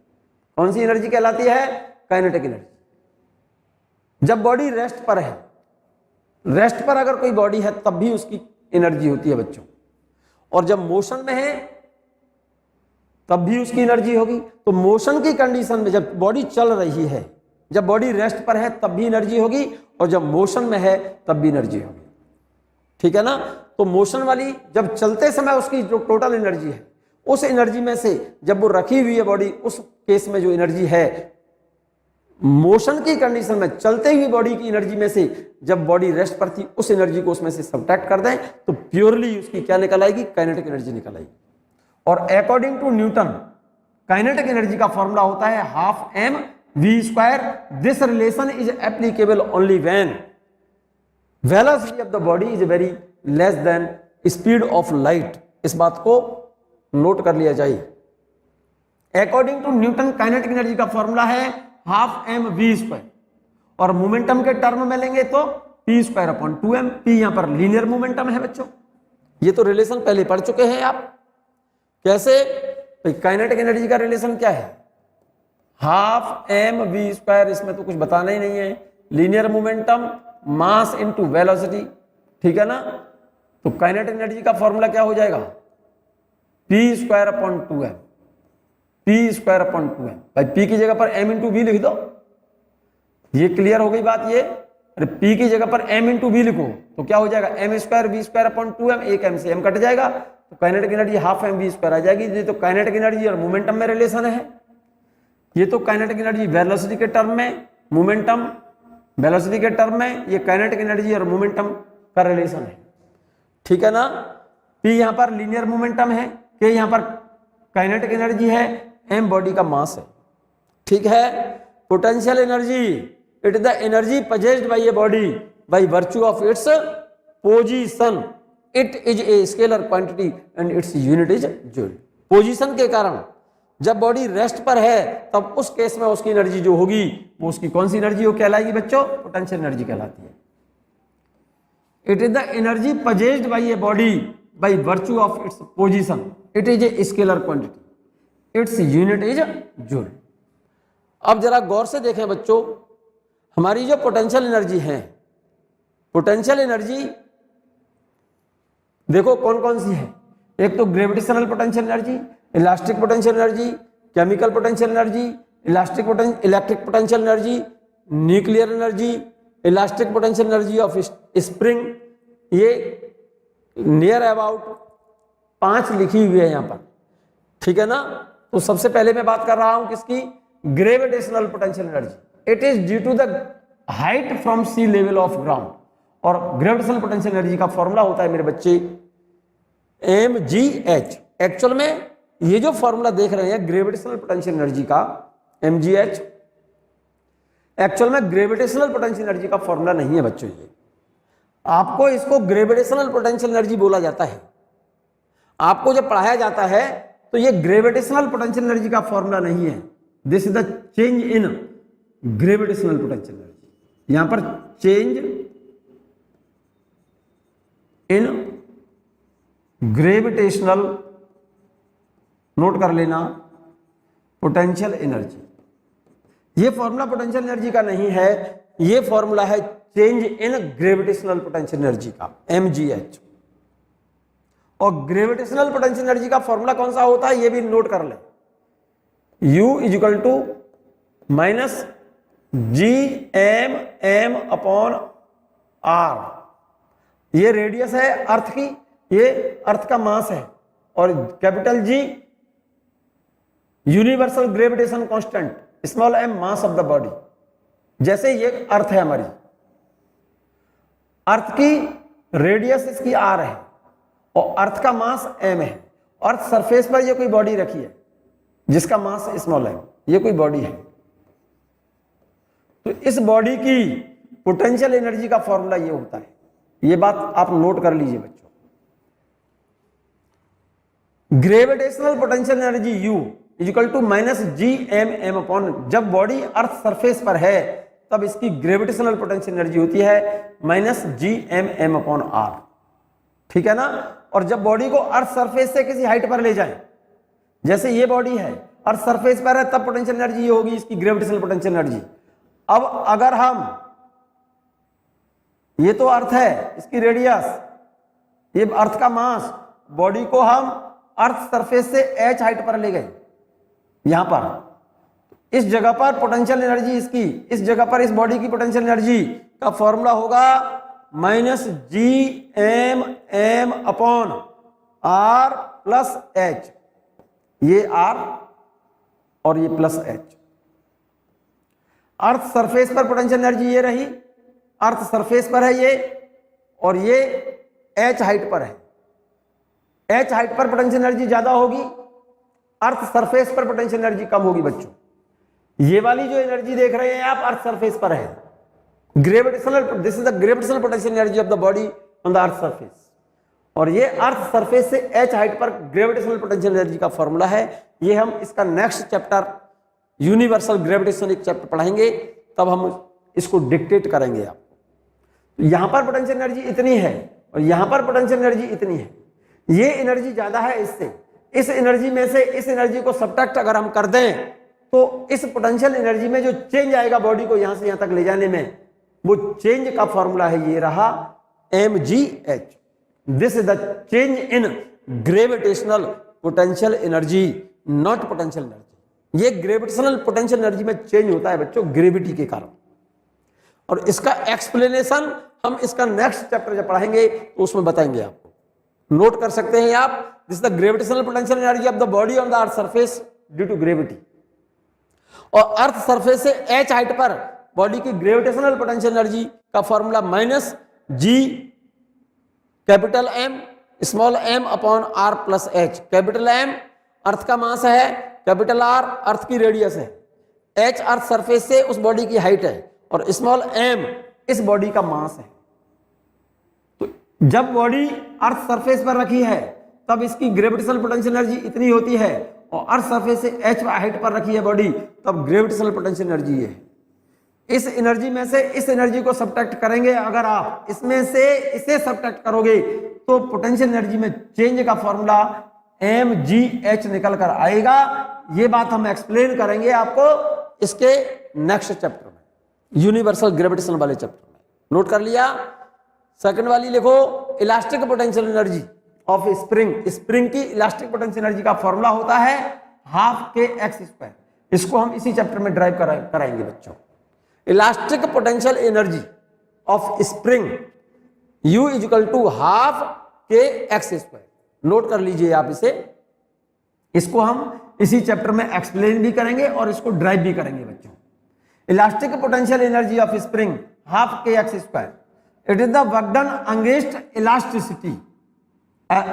S1: कौन सी एनर्जी कहलाती है, काइनेटिक एनर्जी। जब बॉडी रेस्ट पर है, रेस्ट पर अगर कोई बॉडी है तब भी उसकी एनर्जी होती है बच्चों, और जब मोशन में है तब भी उसकी एनर्जी होगी। तो मोशन की कंडीशन में जब बॉडी चल रही है, जब बॉडी रेस्ट पर है तब भी एनर्जी होगी, और जब मोशन में है तब भी एनर्जी होगी। ठीक है ना। तो मोशन वाली जब चलते समय उसकी जो टोटल एनर्जी है, उस एनर्जी में से जब वो रखी हुई है बॉडी, उस केस में जो एनर्जी है मोशन की कंडीशन में चलते हुई बॉडी की एनर्जी में से जब बॉडी रेस्ट पर थी उस एनर्जी को उसमें से सब्ट्रैक्ट कर दें तो प्योरली उसकी क्या निकल आएगी, काइनेटिक एनर्जी निकल आएगी। और according to Newton kinetic energy का फॉर्मूला होता है half M we square. This relation is applicable only when velocity of the body is very less than speed of light. इस बात को नोट कर लिया जाए। According to Newton kinetic energy का फॉर्मूला है हाफ एम वी स्क्वायर, और momentum के टर्म में लेंगे तो P square upon 2m। P यहां पर लीनियर मोमेंटम है बच्चों, ये तो रिलेशन पहले पढ़ चुके हैं आप। कैसे? तो काइनेटिक एनर्जी का रिलेशन क्या है? हाफ एम वी स्क्वायर, इसमें तो कुछ बताना ही नहीं है। Linear momentum mass into velocity, ठीक है ना। तो काइनेटिक एनर्जी का फॉर्मूला क्या हो जाएगा? P square upon 2m, P square upon 2m। भाई पी की जगह पर m इंटू वी लिख दो, ये क्लियर हो गई बात। ये अरे पी की जगह पर m इंटू वी लिखो तो क्या हो जाएगा? M square V square upon 2m, एक m से m कट जाएगा तो kinetic energy half M we square आ जाएगी। ये तो काइनेटिक एनर्जी और मोमेंटम में रिलेशन है। ये तो काइनेटिक एनर्जी वेलोसिटी के टर्म में, मोमेंटम वेलोसिटी के टर्म में, ये काइनेटिक एनर्जी और मोमेंटम का रिलेशन है, ठीक है ना। P यहां पर लीनियर मोमेंटम है, K यहां पर काइनेटिक एनर्जी है, M बॉडी का मास है, ठीक है। Potential energy, it is the energy possessed by a body by virtue of its position. It is a scalar quantity and its unit is joule. Position के कारण जब body rest पर है तब उस केस में उसकी एनर्जी जो होगी वो उसकी कौन सी एनर्जी हो कहलाएगी बच्चों? पोटेंशियल एनर्जी कहलाती है। It is the energy possessed by a body by virtue of its position. It is a scalar quantity. Its unit is joule. अब जरा गौर से देखें बच्चों, हमारी जो पोटेंशियल एनर्जी है, पोटेंशियल एनर्जी देखो कौन कौन सी है। एक तो gravitational potential energy, elastic potential energy, chemical potential energy, electric potential energy, nuclear energy, elastic potential energy of spring, ये नियर अबाउट 5 लिखी हुई है यहां पर, ठीक है ना। तो सबसे पहले मैं बात कर रहा हूं किसकी? Gravitational potential energy. It is due to the height from sea level of ground. और ग्रेविटेशनल पोटेंशियल एनर्जी का फॉर्मूला होता है मेरे बच्चे mgh। एक्चुअल में ये जो फॉर्मूला देख रहे हैं ग्रेविटेशनल पोटेंशियल एनर्जी का mgh, एक्चुअल में ग्रेविटेशनल पोटेंशियल एनर्जी का फॉर्मूला नहीं है बच्चों। ये आपको इसको ग्रेविटेशनल पोटेंशियल एनर्जी बोला जाता है। आपको जब पढ़ाया जाता है तो ये ग्रेविटेशनल पोटेंशियल एनर्जी का फॉर्मूला नहीं है। This is the change in gravitational potential energy. यहां पर चेंज इन ग्रेविटेशनल, नोट कर लेना, पोटेंशियल एनर्जी। ये फॉर्मूला पोटेंशियल एनर्जी का नहीं है, ये फॉर्मूला है change in gravitational potential energy का, mgh। और ग्रेविटेशनल पोटेंशियल एनर्जी का फॉर्मूला कौन सा होता है ये भी नोट कर ले। U equal to minus GM upon R। ये रेडियस है अर्थ की, ये अर्थ का मास है, और capital G universal gravitation constant, small m mass of the body. जैसे ये अर्थ है हमारी, अर्थ की रेडियस इसकी R है और अर्थ का मास m है। अर्थ सरफेस पर ये कोई बॉडी रखी है जिसका मास स्मॉल m, ये कोई बॉडी है। तो इस बॉडी की पोटेंशियल एनर्जी का फॉर्मूला ये होता है। ये बात आप नोट कर लीजिए बच्चों। Gravitational potential energy U equal to minus GM upon, जब बॉडी अर्थ सरफेस पर है तब इसकी ग्रेविटेशनल पोटेंशियल एनर्जी होती है माइनस GM अपॉन R, ठीक है ना। और जब बॉडी को अर्थ सरफेस से किसी हाइट पर ले जाएं, जैसे ये बॉडी है अर्थ सरफेस पर है, तब पोटेंशियल एनर्जी ये होगी इसकी ग्रेविटेशनल पोटेंशियल एनर्जी। अब अगर हम, ये तो अर्थ है, इसकी रेडियस, ये अर्थ का मास, बॉडी को हम अर्थ सरफेस से h हाइट पर ले गए, यहां पर इस जगह पर पोटेंशियल एनर्जी इसकी, इस जगह पर इस बॉडी की पोटेंशियल एनर्जी का फॉर्मूला होगा minus GM upon R plus H। ये R और ये प्लस H। अर्थ सरफेस पर पोटेंशियल एनर्जी ये रही, अर्थ सरफेस पर है ये, और ये H हाइट पर है। H हाइट पर पोटेंशियल एनर्जी ज्यादा होगी, अर्थ सरफेस पर पोटेंशियल एनर्जी कम होगी बच्चों। ये वाली जो एनर्जी देख रहे हैं आप अर्थ सरफेस पर है, gravitational, this is the gravitational potential energy of the body on the earth surface. और ये अर्थ सरफेस से h हाइट पर ग्रेविटेशनल पोटेंशियल एनर्जी का फॉर्मूला है। ये हम इसका नेक्स्ट चैप्टर यूनिवर्सल ग्रेविटेशन एक चैप्टर पढ़ाएंगे, तब हम इसको डिक्टेट करेंगे आपको। तो यहां पर पोटेंशियल एनर्जी इतनी है और यहां पर पोटेंशियल एनर्जी इतनी है, ये एनर्जी ज्यादा है इससे, इस एनर्जी में से इस एनर्जी को सब्ट्रैक्ट अगर हम कर दें तो इस पोटेंशियल एनर्जी में जो चेंज आएगा बॉडी को यहां से यहां तक ले जाने में, वो चेंज का फॉर्मूला है, ये रहा mgh। This is the change in gravitational potential energy, not potential energy. ये ग्रेविटेशनल पोटेंशियल एनर्जी में चेंज होता है बच्चों ग्रेविटी के कारण, और इसका एक्सप्लेनेशन हम इसका नेक्स्ट चैप्टर जब पढ़ाएंगे तो उसमें बताएंगे आपको। नोट कर सकते हैं आप, this is the gravitational potential energy of the body on the earth surface due to gravity. और अर्थ सरफेस से h हाइट पर बॉडी की ग्रेविटेशनल पोटेंशियल एनर्जी का formula minus G capital M small m upon r plus h। Capital M earth का mass है, capital R अर्थ की radius है, h अर्थ surface से उस बॉडी की हाइट है, और स्मॉल m इस बॉडी का मास है। तो जब बॉडी अर्थ सरफेस पर रखी है तब इसकी ग्रेविटेशनल पोटेंशियल एनर्जी इतनी होती है, और अर्थ सरफेस से h हाइट पर रखी है बॉडी, तब ग्रेविटेशनल पोटेंशियल एनर्जी है। इस एनर्जी में से इस एनर्जी को सब्ट्रैक्ट करेंगे अगर आप, इसमें से इसे सब्ट्रैक्ट करोगे तो पोटेंशियल एनर्जी में चेंज का फॉर्मूला mgh निकल कर आएगा। ये बात हम एक्सप्लेन करेंगे आपको इसके नेक्स्ट चैप्टर में, यूनिवर्सल ग्रेविटेशन वाले चैप्टर में। नोट कर लिया। सेकंड वाली लिखो, elastic potential energy of spring. Spring की इलास्टिक पोटेंशियल एनर्जी का फॉर्मूला होता है हाफ के एक्स स्क्वायर। इसको हम इसी चैप्टर में ड्राइव कराएंगे बच्चों। Elastic potential energy of spring U equal to half के एक्स स्क्वायर। नोट कर लीजिए आप इसे, इसको हम इसी चैप्टर में एक्सप्लेन भी करेंगे और इसको ड्राइव भी करेंगे बच्चों। Elastic potential energy of spring half के X square. It is the work done against elasticity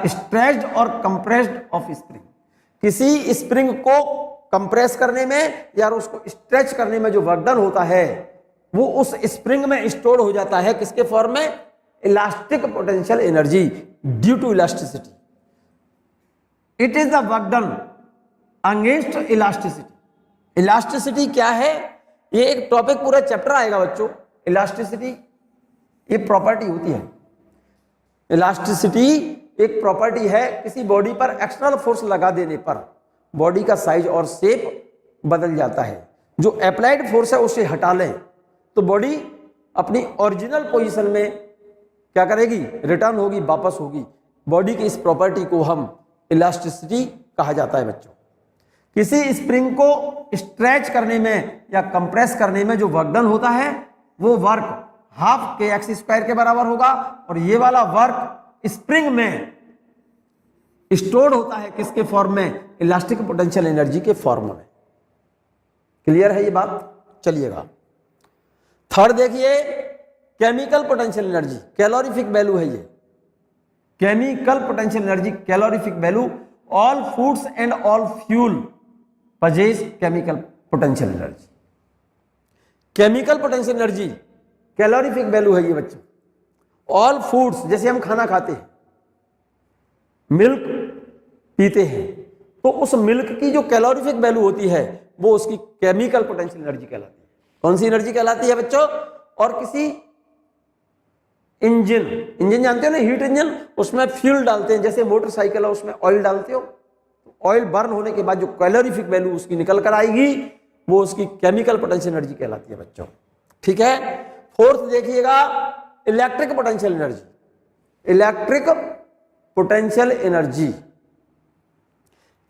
S1: stretched और कंप्रेस्ड ऑफ स्प्रिंग। किसी स्प्रिंग को कंप्रेस करने में या उसको स्ट्रेच करने में जो वर्क डन होता है वो उस स्प्रिंग में स्टोर हो जाता है, किसके फॉर्म में? Elastic potential energy due to elasticity. It is the work done against elasticity. Elasticity क्या है? ये एक टॉपिक पूरा चैप्टर आएगा बच्चों। इलास्टिसिटी एक प्रॉपर्टी होती है। इलास्टिसिटी एक प्रॉपर्टी है, किसी बॉडी पर एक्सटर्नल फोर्स लगा देने पर बॉडी का साइज और शेप बदल जाता है। जो अप्लाइड फोर्स है उसे हटा लें तो बॉडी अपनी ओरिजिनल पोजीशन में क्या करेगी? रिटर्न होगी, वापस होगी। बॉडी की इस प्रॉपर्टी को हम इलास्टिसिटी कहा जाता है बच्चों। किसी स्प्रिंग को स्ट्रेच करने में या कंप्रेस करने में जो वर्क डन होता है वो वर्क हाफ के एक्स स्क्वायर के बराबर होगा, और ये वाला वर्क स्प्रिंग में स्टोर्ड होता है किसके फॉर्म में? इलास्टिक पोटेंशियल एनर्जी के फॉर्म में। क्लियर है ये बात? चलिएगा थर्ड देखिए, chemical potential energy, calorific value है ये। Chemical potential energy, calorific value. All foods and all fuel possess chemical potential energy. Chemical potential energy calorific value है ये बच्चों। ऑल फूड्स, जैसे हम खाना खाते हैं, मिल्क पीते हैं, तो उस मिल्क की जो कैलोरीफिक वैल्यू होती है वो उसकी केमिकल पोटेंशियल एनर्जी कहलाती है। कौन सी एनर्जी कहलाती है बच्चों? और किसी इंजन जानते हो ना, हीट इंजन, उसमें फ्यूल डालते हैं, जैसे मोटरसाइकिल है उसमें ऑयल डालते हो, ऑयल बर्न होने के बाद जो कैलोरीफिक वैल्यू उसकी निकल कर आएगी वो उसकी केमिकल पोटेंशियल एनर्जी कहलाती है बच्चों। ठीक है। फोर्थ देखिएगा, electric potential energy. Electric potential energy,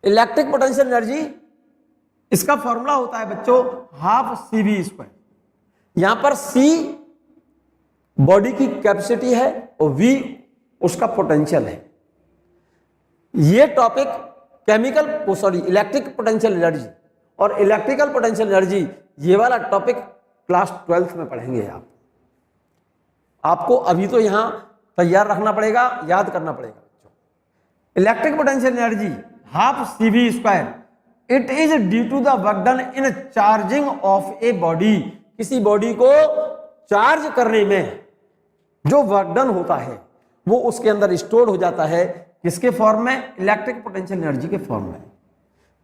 S1: electric potential energy, इसका फॉर्मूला होता है बच्चों हाफ सी वी स्क्वायर। यहां पर सी बॉडी की कैपेसिटी है और वी उसका पोटेंशियल है। ये topic chemical sorry electric potential energy और इलेक्ट्रिकल पोटेंशियल एनर्जी, ये वाला टॉपिक क्लास 12th में पढ़ेंगे आप। आपको अभी तो यहां तैयार रखना पड़ेगा, याद करना पड़ेगा बच्चों। Electric potential energy half C V square. It is due to the work done in charging of a body. किसी बॉडी को चार्ज करने में जो वर्क डन होता है वो उसके अंदर स्टोर हो जाता है, किसके फॉर्म में? इलेक्ट्रिक पोटेंशियल एनर्जी के फॉर्म में।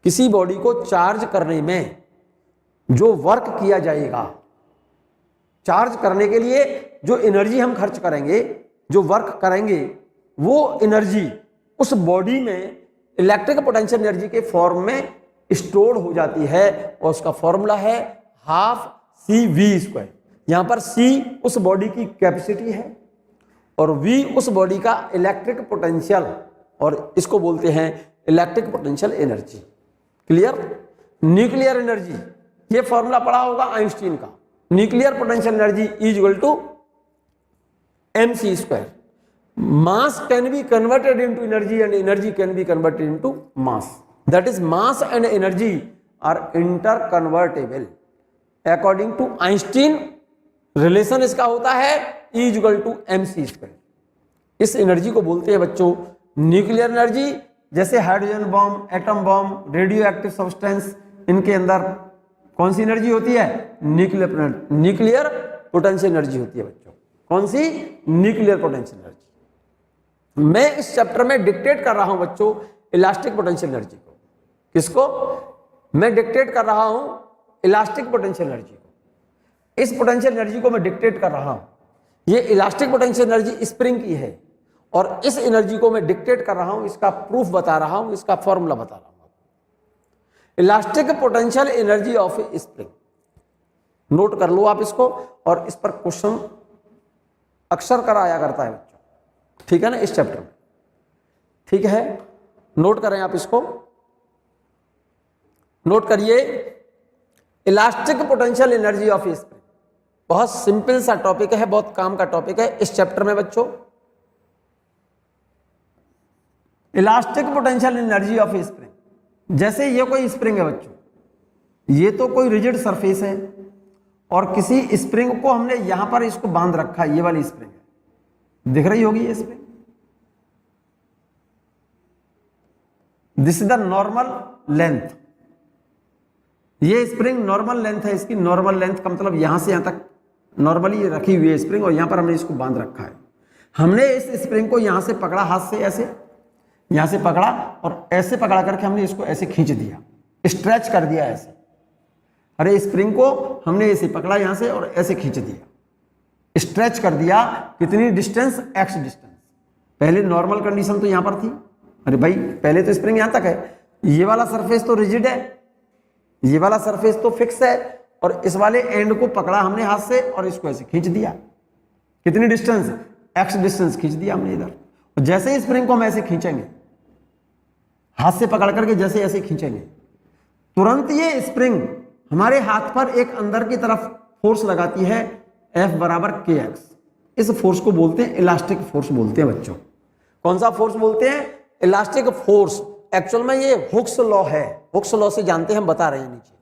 S1: किसी बॉडी को चार्ज करने में जो वर्क किया जाएगा, चार्ज करने के लिए जो एनर्जी हम खर्च करेंगे, जो वर्क करेंगे, वो एनर्जी उस बॉडी में इलेक्ट्रिक पोटेंशियल एनर्जी के फॉर्म में स्टोर हो जाती है और उसका फॉर्मूला है हाफ CV²। यहां पर C उस बॉडी की कैपेसिटी है और V उस बॉडी का इलेक्ट्रिक पोटेंशियल, और इसको बोलते हैं electric potential energy. Clear? Nuclear energy, ये फॉर्मूला पढ़ा होगा आइंस्टीन का, nuclear potential energy is equal to mc²। mass can be converted into energy and energy can be converted into mass, that is mass and energy are interconvertible according to Einstein। Relation इसका होता है E = mc²। इस energy को बोलते हैं बच्चों nuclear energy. जैसे hydrogen bomb, atom bomb, radio active substance, इनके अंदर कौन सी एनर्जी होती है? न्यूक्लियर पोटेंशियल एनर्जी होती है बच्चों। कौन सी? Nuclear potential energy. मैं इस चैप्टर में डिक्टेट कर रहा हूं बच्चों इलास्टिक पोटेंशियल एनर्जी को। किसको? मैं डिक्टेट कर रहा हूं इलास्टिक पोटेंशियल एनर्जी को। इस पोटेंशियल एनर्जी को मैं डिक्टेट कर रहा हूं। ये इलास्टिक पोटेंशियल एनर्जी स्प्रिंग की है और इस एनर्जी को मैं डिक्टेट कर रहा हूं, इसका प्रूफ बता रहा हूं, इसका फॉर्मूला बता रहा हूं। Elastic potential energy of A spring, note कर लो आप इसको, और इस पर क्वेश्चन अक्सर कराया करता है बच्चों, ठीक है ना, इस चैप्टर में। ठीक है, नोट करें आप इसको, नोट करिए elastic potential energy of A spring. बहुत सिंपल सा टॉपिक है, बहुत काम का टॉपिक है इस चैप्टर में बच्चों। Elastic potential energy of A spring, जैसे ये कोई स्प्रिंग है बच्चों, ये तो कोई रिजिड सरफेस है और किसी स्प्रिंग को हमने यहां पर इसको बांध रखा है, ये वाली स्प्रिंग है, दिख रही होगी ये spring. This is the normal length, ये स्प्रिंग नॉर्मल लेंथ है। इसकी नॉर्मल लेंथ का मतलब यहां से यहां तक नॉर्मली रखी हुई है स्प्रिंग और यहां पर हमने इसको बांध रखा है। हमने इस स्प्रिंग को यहां से पकड़ा, हाथ से ऐसे यहां से पकड़ा और ऐसे पकड़ा करके हमने इसको ऐसे खींच दिया, स्ट्रेच कर दिया ऐसे। अरे स्प्रिंग को हमने ऐसे पकड़ा यहां से और ऐसे खींच दिया, स्ट्रेच कर दिया। कितनी डिस्टेंस? x distance. पहले नॉर्मल कंडीशन तो यहां पर थी, अरे भाई पहले तो स्प्रिंग यहां तक है, ये वाला सरफेस तो रिजिड है, ये वाला सरफेस तो फिक्स है, और इस वाले एंड को पकड़ा हमने हाथ से और इसको ऐसे खींच दिया। कितनी डिस्टेंस? x डिस्टेंस खींच दिया हमने इधर। और जैसे ही स्प्रिंग को हम ऐसे खींचेंगे, हाथ से पकड़ करके जैसे ऐसे खींचेंगे, तुरंत ये स्प्रिंग हमारे हाथ पर एक अंदर की तरफ फोर्स लगाती है, F = kx। इस फोर्स को बोलते हैं इलास्टिक फोर्स बोलते हैं बच्चों। कौन सा फोर्स बोलते हैं? Elastic force. एक्चुअल में ये हुक्स लॉ है, हुक्स लॉ से जानते हैं, हम बता रहे हैं नीचे।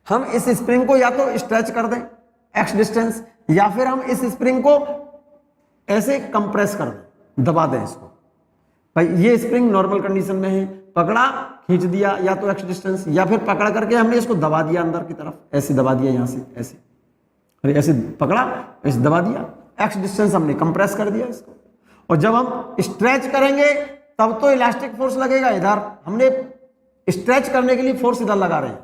S1: हम इस स्प्रिंग को या तो स्ट्रेच कर दें x डिस्टेंस, या फिर हम इस स्प्रिंग को ऐसे कंप्रेस कर दें, दबा दें इसको। भाई ये स्प्रिंग नॉर्मल कंडीशन में है, पकड़ा खींच दिया, या तो x डिस्टेंस, या फिर पकड़ करके हमने इसको दबा दिया अंदर की तरफ, ऐसे दबा दिया यहां से ऐसे, अरे ऐसे पकड़ा ऐसे दबा दिया, x डिस्टेंस हमने कंप्रेस कर दिया इसको। और जब हम स्ट्रेच करेंगे तब तो इलास्टिक फोर्स लगेगा इधर, हमने स्ट्रेच करने के लिए फोर्स इधर लगा रहे हैं,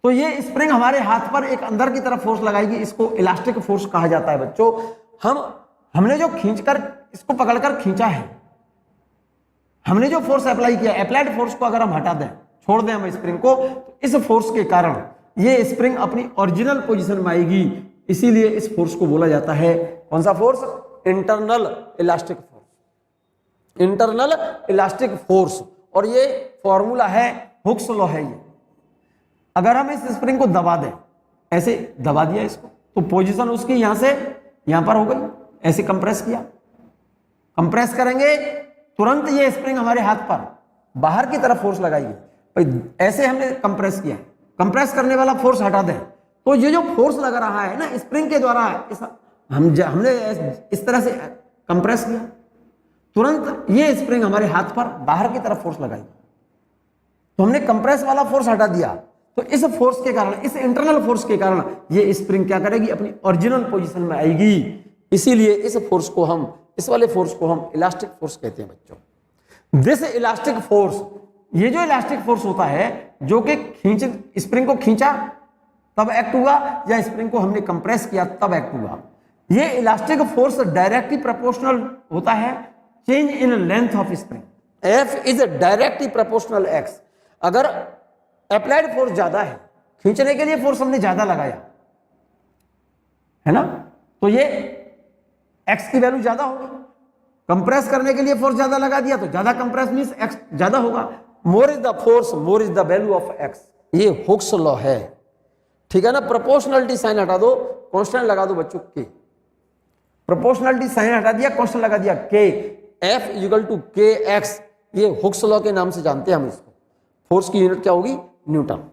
S1: तो ये स्प्रिंग हमारे हाथ पर एक अंदर की तरफ फोर्स लगाएगी, इसको इलास्टिक फोर्स कहा जाता है बच्चों। हमने जो खींचकर इसको पकड़कर खींचा है, हमने जो फोर्स अप्लाई किया, अप्लाइड फोर्स को अगर हम हटा दें, छोड़ दें हम स्प्रिंग को, तो इस फोर्स के कारण ये स्प्रिंग अपनी ओरिजिनल पोजीशन में आएगी। इसीलिए इस फोर्स को बोला जाता है कौन सा force? Internal elastic force. Internal elastic force, और ये फॉर्मूला है, हुक्स लॉ है ये। अगर हम इस स्प्रिंग को दबा दें, ऐसे दबा दिया इसको, तो पोजीशन उसकी यहां से यहां पर हो गई, ऐसे कंप्रेस किया, कंप्रेस करेंगे तुरंत ये स्प्रिंग हमारे हाथ पर बाहर की तरफ फोर्स लगाएगी। भाई ऐसे हमने कंप्रेस किया, कंप्रेस करने वाला फोर्स हटा दें, तो ये जो फोर्स लग रहा है ना स्प्रिंग के द्वारा, हमने इस तरह से कंप्रेस किया, तुरंत ये स्प्रिंग हमारे हाथ पर बाहर की तरफ फोर्स लगाएगी। तो हमने कंप्रेस वाला फोर्स हटा दिया, तो इस फोर्स के कारण, इस इंटरनल फोर्स के कारण ये स्प्रिंग क्या करेगी? अपनी ओरिजिनल पोजीशन में आएगी। इसीलिए इस फोर्स को हम, इस वाले फोर्स को हम इलास्टिक फोर्स कहते हैं बच्चों। दिस इलास्टिक फोर्स, ये जो इलास्टिक फोर्स होता है जो कि स्प्रिंग को खींचा तब एक्ट हुआ, या स्प्रिंग को हमने कंप्रेस किया तब एक्ट हुआ। ये इलास्टिक फोर्स डायरेक्टली प्रोपोर्शनल होता है change in length of spring. F is directly proportional x. अगर अप्लाइड फोर्स ज्यादा है, खींचने के लिए फोर्स हमने ज्यादा लगाया है ना, तो ये एक्स की वैल्यू ज्यादा होगी। कंप्रेस करने के लिए फोर्स ज्यादा लगा दिया तो ज्यादा कंप्रेस मींस एक्स ज्यादा होगा। More is the force more is the value of x, ये हुक्स लॉ है। ठीक है ना। प्रोपोर्शनलिटी साइन हटा दो, कांस्टेंट लगा दो बच्चों के। प्रोपोर्शनलिटी साइन हटा दिया, कांस्टेंट लगा दिया के। एफ इक्वल टू के एक्स, ये हुक्स लॉ के नाम से जानते हैं हम इसको। फोर्स की यूनिट क्या होगी? न्यूटन।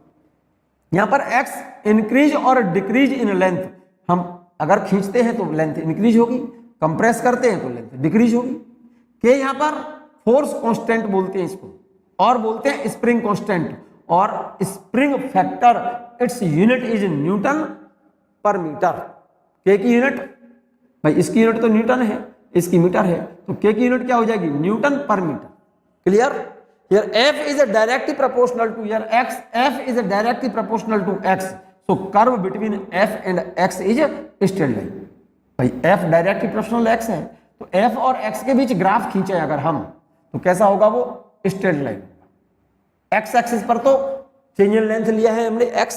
S1: यहां पर एक्स इंक्रीज और डिक्रीज इन लेंथ, हम अगर खींचते हैं तो लेंथ इंक्रीज होगी, कंप्रेस करते हैं तो लेंथ डिक्रीज होगी। के यहां पर फोर्स कांस्टेंट बोलते हैं इसको, और बोलते हैं स्प्रिंग कांस्टेंट, और spring factor it's unit is Newton per metre. के की यूनिट, भाई इसकी यूनिट तो न्यूटन है, इसकी मीटर है, तो के की यूनिट क्या हो जाएगी? Newton per metre. Clear? Here F is directly proportional to your x. F is directly proportional to x. So curve between F and x is straight line. भाई F डायरेक्टली प्रोपोर्शनल x है, तो F और x के बीच graph खींचे अगर हम, तो कैसा होगा वो? Straight line. x एक्सिस पर तो चेंज इन लेंथ लिया है हमने x,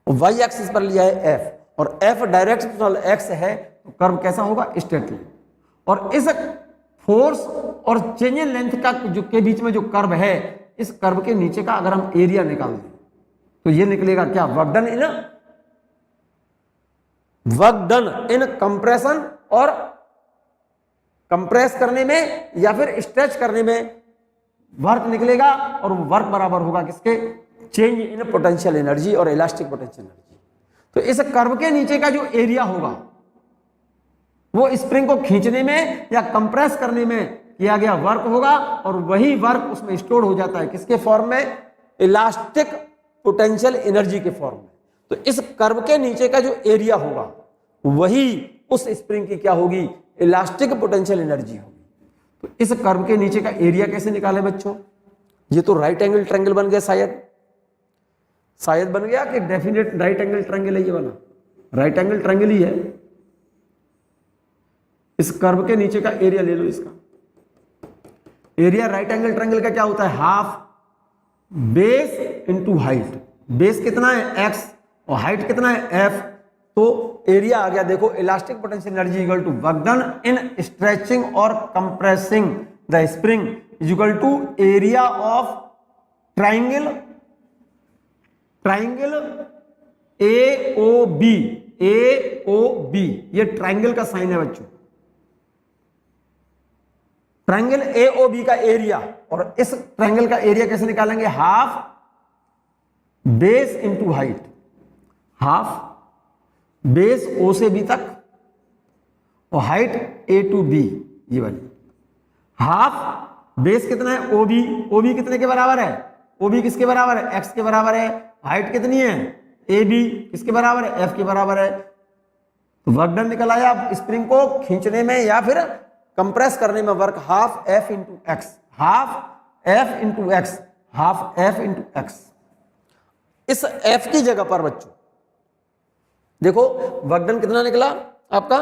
S1: और y एक्सिस पर लिया है f, और f डायरेक्ट प्रोपोर्शनल x है, तो कर्व कैसा होगा? Straight line. और इस फोर्स और चेंज इन लेंथ का जो के बीच में जो कर्व है, इस कर्व के नीचे का अगर हम एरिया निकाल दें तो ये निकलेगा क्या? वर्क डन इन कंप्रेशन, और कंप्रेस करने में या फिर स्ट्रेच करने में वर्क निकलेगा, और वो वर्क बराबर होगा किसके? चेंज इन पोटेंशियल एनर्जी और इलास्टिक पोटेंशियल एनर्जी। तो इस कर्व के नीचे का जो एरिया होगा वो स्प्रिंग को खींचने में या कंप्रेस करने में किया गया वर्क होगा, और वही वर्क उसमें स्टोर हो जाता है किसके फॉर्म में? इलास्टिक पोटेंशियल एनर्जी के फॉर्म में। तो इस कर्व के नीचे का जो एरिया होगा वही उस स्प्रिंग की क्या होगी? इलास्टिक पोटेंशियल एनर्जी होगी। तो इस कर्व के नीचे का एरिया कैसे निकाले बच्चों? ये तो राइट एंगल ट्रायंगल बन गया, शायद बन गया कि डेफिनेट राइट एंगल ट्रायंगल है ये वाला? राइट एंगल ट्रायंगल ही है। इस कर्व के नीचे का एरिया ले लो, इसका एरिया राइट एंगल ट्रायंगल का क्या होता है? Half base into height. Base कितना है? x, और हाइट कितना है? f। तो एरिया आ गया, देखो, elastic potential energy equal to work done in stretching और compressing the spring is equal to area of triangle AOB। ये ट्रायंगल का साइन है बच्चों। ट्रायंगल AOB का एरिया, और इस ट्रायंगल का एरिया कैसे निकालेंगे? Half base into height. Half base O से B तक, और हाइट A to B, ये वाली। हाफ बेस कितना है? OB कितने के बराबर है? OB किसके बराबर है? x के बराबर है। हाइट कितनी है? AB किसके बराबर है? f के बराबर है। तो वर्क डन निकल आया। अब स्प्रिंग को खींचने में या फिर कंप्रेस करने में work half F into x, half F into x, half F into x. इस F की जगह पर बच्चों देखो वर्क डन कितना निकला आपका?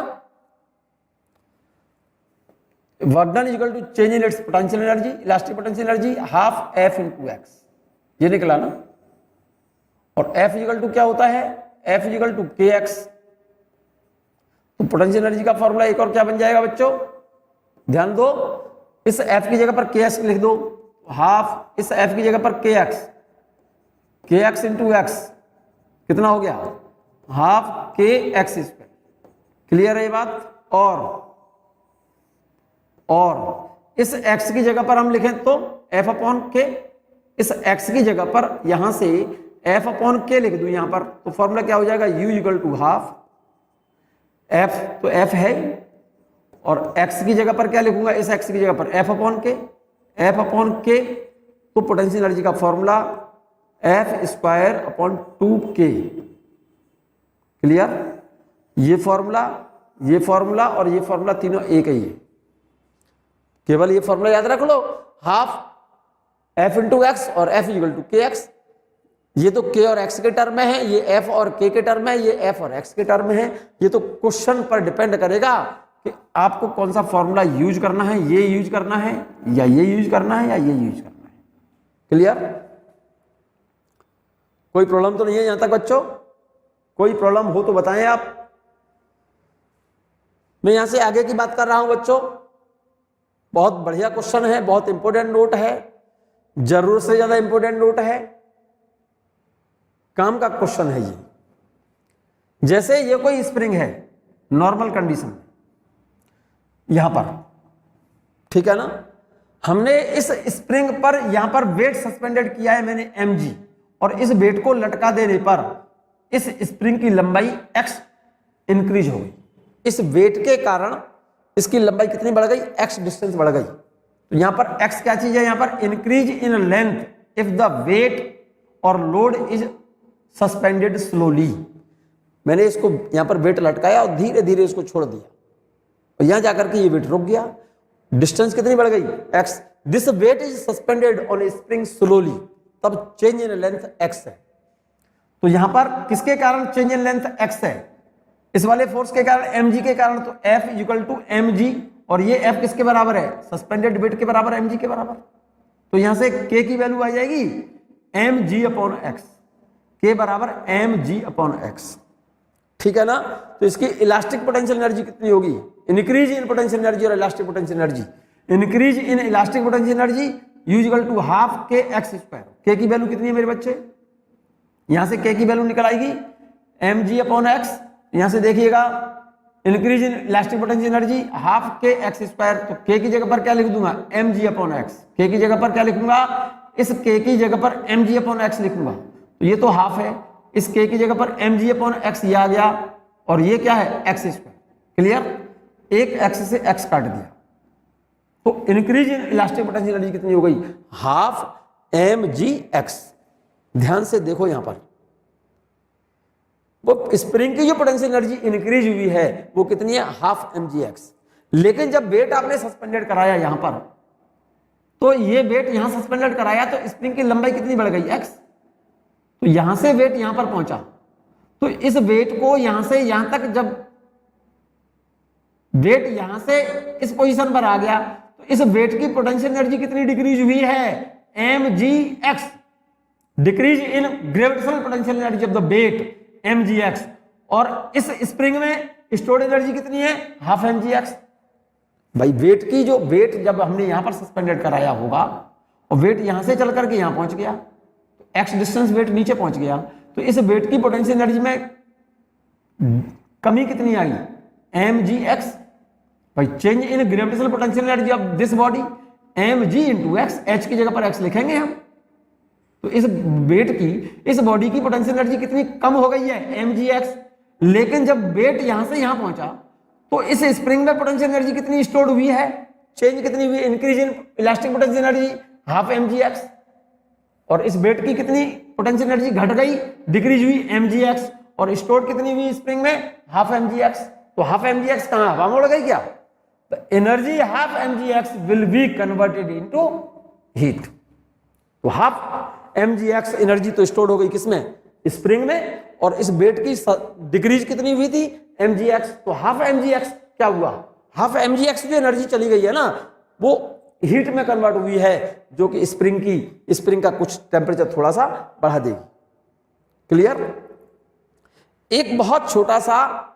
S1: Work done equal to change in its potential energy, elastic potential energy, half F into X, ये निकला ना। और F इक्वल टू क्या होता है? F equal to kx। तो पोटेंशियल एनर्जी का फॉर्मूला एक और क्या बन जाएगा बच्चों? ध्यान दो, इस F की जगह पर kx लिख दो, हाफ इस F की जगह पर kx इंटू एक्स कितना हो गया? Half kx square. क्लियर है ये बात? और इस x की जगह पर हम लिखें तो f अपॉन k, इस x की जगह पर यहां से f अपॉन k लिख दूं यहां पर, तो फॉर्मूला क्या हो जाएगा? u equal to half f, तो f है, और x की जगह पर क्या लिखूंगा? इस x की जगह पर f अपॉन k, तो पोटेंशियल एनर्जी का formula f square upon 2k। Clear? ये फॉर्मूला और ये फॉर्मूला तीनों एक ही है, केवल ये फॉर्मूला याद रख लो, हाफ f इंटू एक्स और f इक्वल टू kx। ये तो k और x के टर्म में है, ये f और k के टर्म में है, ये f और x के टर्म में है। ये तो क्वेश्चन पर डिपेंड करेगा कि आपको कौन सा फॉर्मूला यूज करना है, ये यूज करना है या ये यूज करना है या ये यूज करना है। क्लियर? कोई प्रॉब्लम तो नहीं है यहां तक बच्चों? कोई प्रॉब्लम हो तो बताएं आप। मैं यहां से आगे की बात कर रहा हूं बच्चों। बहुत बढ़िया क्वेश्चन है, बहुत इंपॉर्टेंट नोट है, जरूरत से ज्यादा इंपॉर्टेंट नोट है, काम का क्वेश्चन है ये। जैसे ये कोई स्प्रिंग है नॉर्मल कंडीशन में यहां पर, ठीक है ना, हमने इस स्प्रिंग पर यहां पर वेट सस्पेंडेड किया है मैंने mg, और इस वेट को लटका देने पर इस स्प्रिंग की लंबाई x इंक्रीज हो गई। इस वेट के कारण इसकी लंबाई कितनी बढ़ गई? x डिस्टेंस बढ़ गई। तो यहां पर x क्या चीज है? यहां पर increase in length if the weight और लोड इज सस्पेंडेड स्लोली। मैंने इसको यहां पर वेट लटकाया और धीरे धीरे इसको छोड़ दिया और यहां जाकर के ये वेट रुक गया। डिस्टेंस कितनी बढ़ गई? x। This weight is suspended on a spring slowly, तब चेंज इन लेंथ x है। तो यहां पर किसके कारण चेंज इन लेंथ x है? इस वाले फोर्स के कारण, mg के कारण। तो F इक्वल टू mg, और ये F किसके बराबर है? सस्पेंडेड वेट के बराबर, mg के बराबर। तो यहां से k की वैल्यू आ जाएगी mg अपॉन x, k बराबर mg अपॉन x, ठीक है ना। तो इसकी इलास्टिक पोटेंशियल एनर्जी कितनी होगी? इंक्रीज इन पोटेंशियल एनर्जी और elastic potential energy. Increase in elastic potential energy equal to half के एक्स स्क्वायर। के की वैल्यू कितनी है मेरे बच्चे? यहां से के की वैल्यू निकल आएगी mg अपॉन एक्स। यहां से देखिएगा increase in elastic potential energy half के एक्स स्क्वायर। तो के की जगह पर क्या लिख दूंगा? mg upon x. के की जगह पर क्या लिखूंगा? इस के की जगह पर mg अपॉन एक्स लिखूंगा। तो ये तो हाफ है, इस के की जगह पर mg अपॉन एक्स ये आ गया, और ये क्या है? X square. क्लियर? एक एक्स से एक्स काट दिया, तो increase in elastic potential energy कितनी हो गई? Half mg x. ध्यान से देखो यहां पर, वो स्प्रिंग की जो पोटेंशियल एनर्जी इंक्रीज हुई है वो कितनी है? Half mg x. लेकिन जब वेट आपने सस्पेंडेड कराया यहां पर, तो ये वेट यहां सस्पेंडेड कराया तो स्प्रिंग की लंबाई कितनी बढ़ गई? x। तो यहां से वेट यहां पर पहुंचा, तो इस वेट को यहां से यहां तक, जब वेट यहां से इस पोजीशन पर आ गया, तो इस वेट की पोटेंशियल एनर्जी कितनी डिक्रीज हुई है? mg x। Decrease in gravitational potential energy of the weight mg x। और इस स्प्रिंग में स्टोर्ड एनर्जी कितनी है? Half mg x। भाई वेट की जो वेट जब हमने यहां पर सस्पेंडेड कराया होगा और वेट यहां से चल करके यहां पहुंच गया, तो x डिस्टेंस वेट नीचे पहुंच गया, तो इस वेट की पोटेंशियल एनर्जी में कमी कितनी आई? mg x। भाई change in gravitational potential energy of this body mg into x. h की जगह पर x लिखेंगे हम। तो इस वेट की, इस बॉडी की पोटेंशियल एनर्जी कितनी कम हो गई है? mg x। लेकिन जब वेट यहां से यहां पहुंचा, तो इस स्प्रिंग में पोटेंशियल एनर्जी कितनी स्टोर्ड हुई है? चेंज कितनी हुई? Increase in elastic potential energy half mg x। और इस वेट की कितनी पोटेंशियल एनर्जी घट गई? डिक्रीज हुई mg x। और स्टोर्ड कितनी हुई स्प्रिंग में? Half mg x। तो हाफ mg x कहां? हवा में उड़ गई क्या? तो energy half mg x will be converted into heat. तो हाफ mg x एनर्जी तो स्टोर्ड हो गई किसमें? स्प्रिंग में। और इस वेट की डिक्रीज कितनी हुई थी? mg x। तो हाफ mg x क्या हुआ? हाफ mg x जो एनर्जी चली गई है ना, वो हीट में कन्वर्ट हुई है, जो कि स्प्रिंग का कुछ टेम्परेचर थोड़ा सा बढ़ा देगी। क्लियर? एक बहुत छोटा सा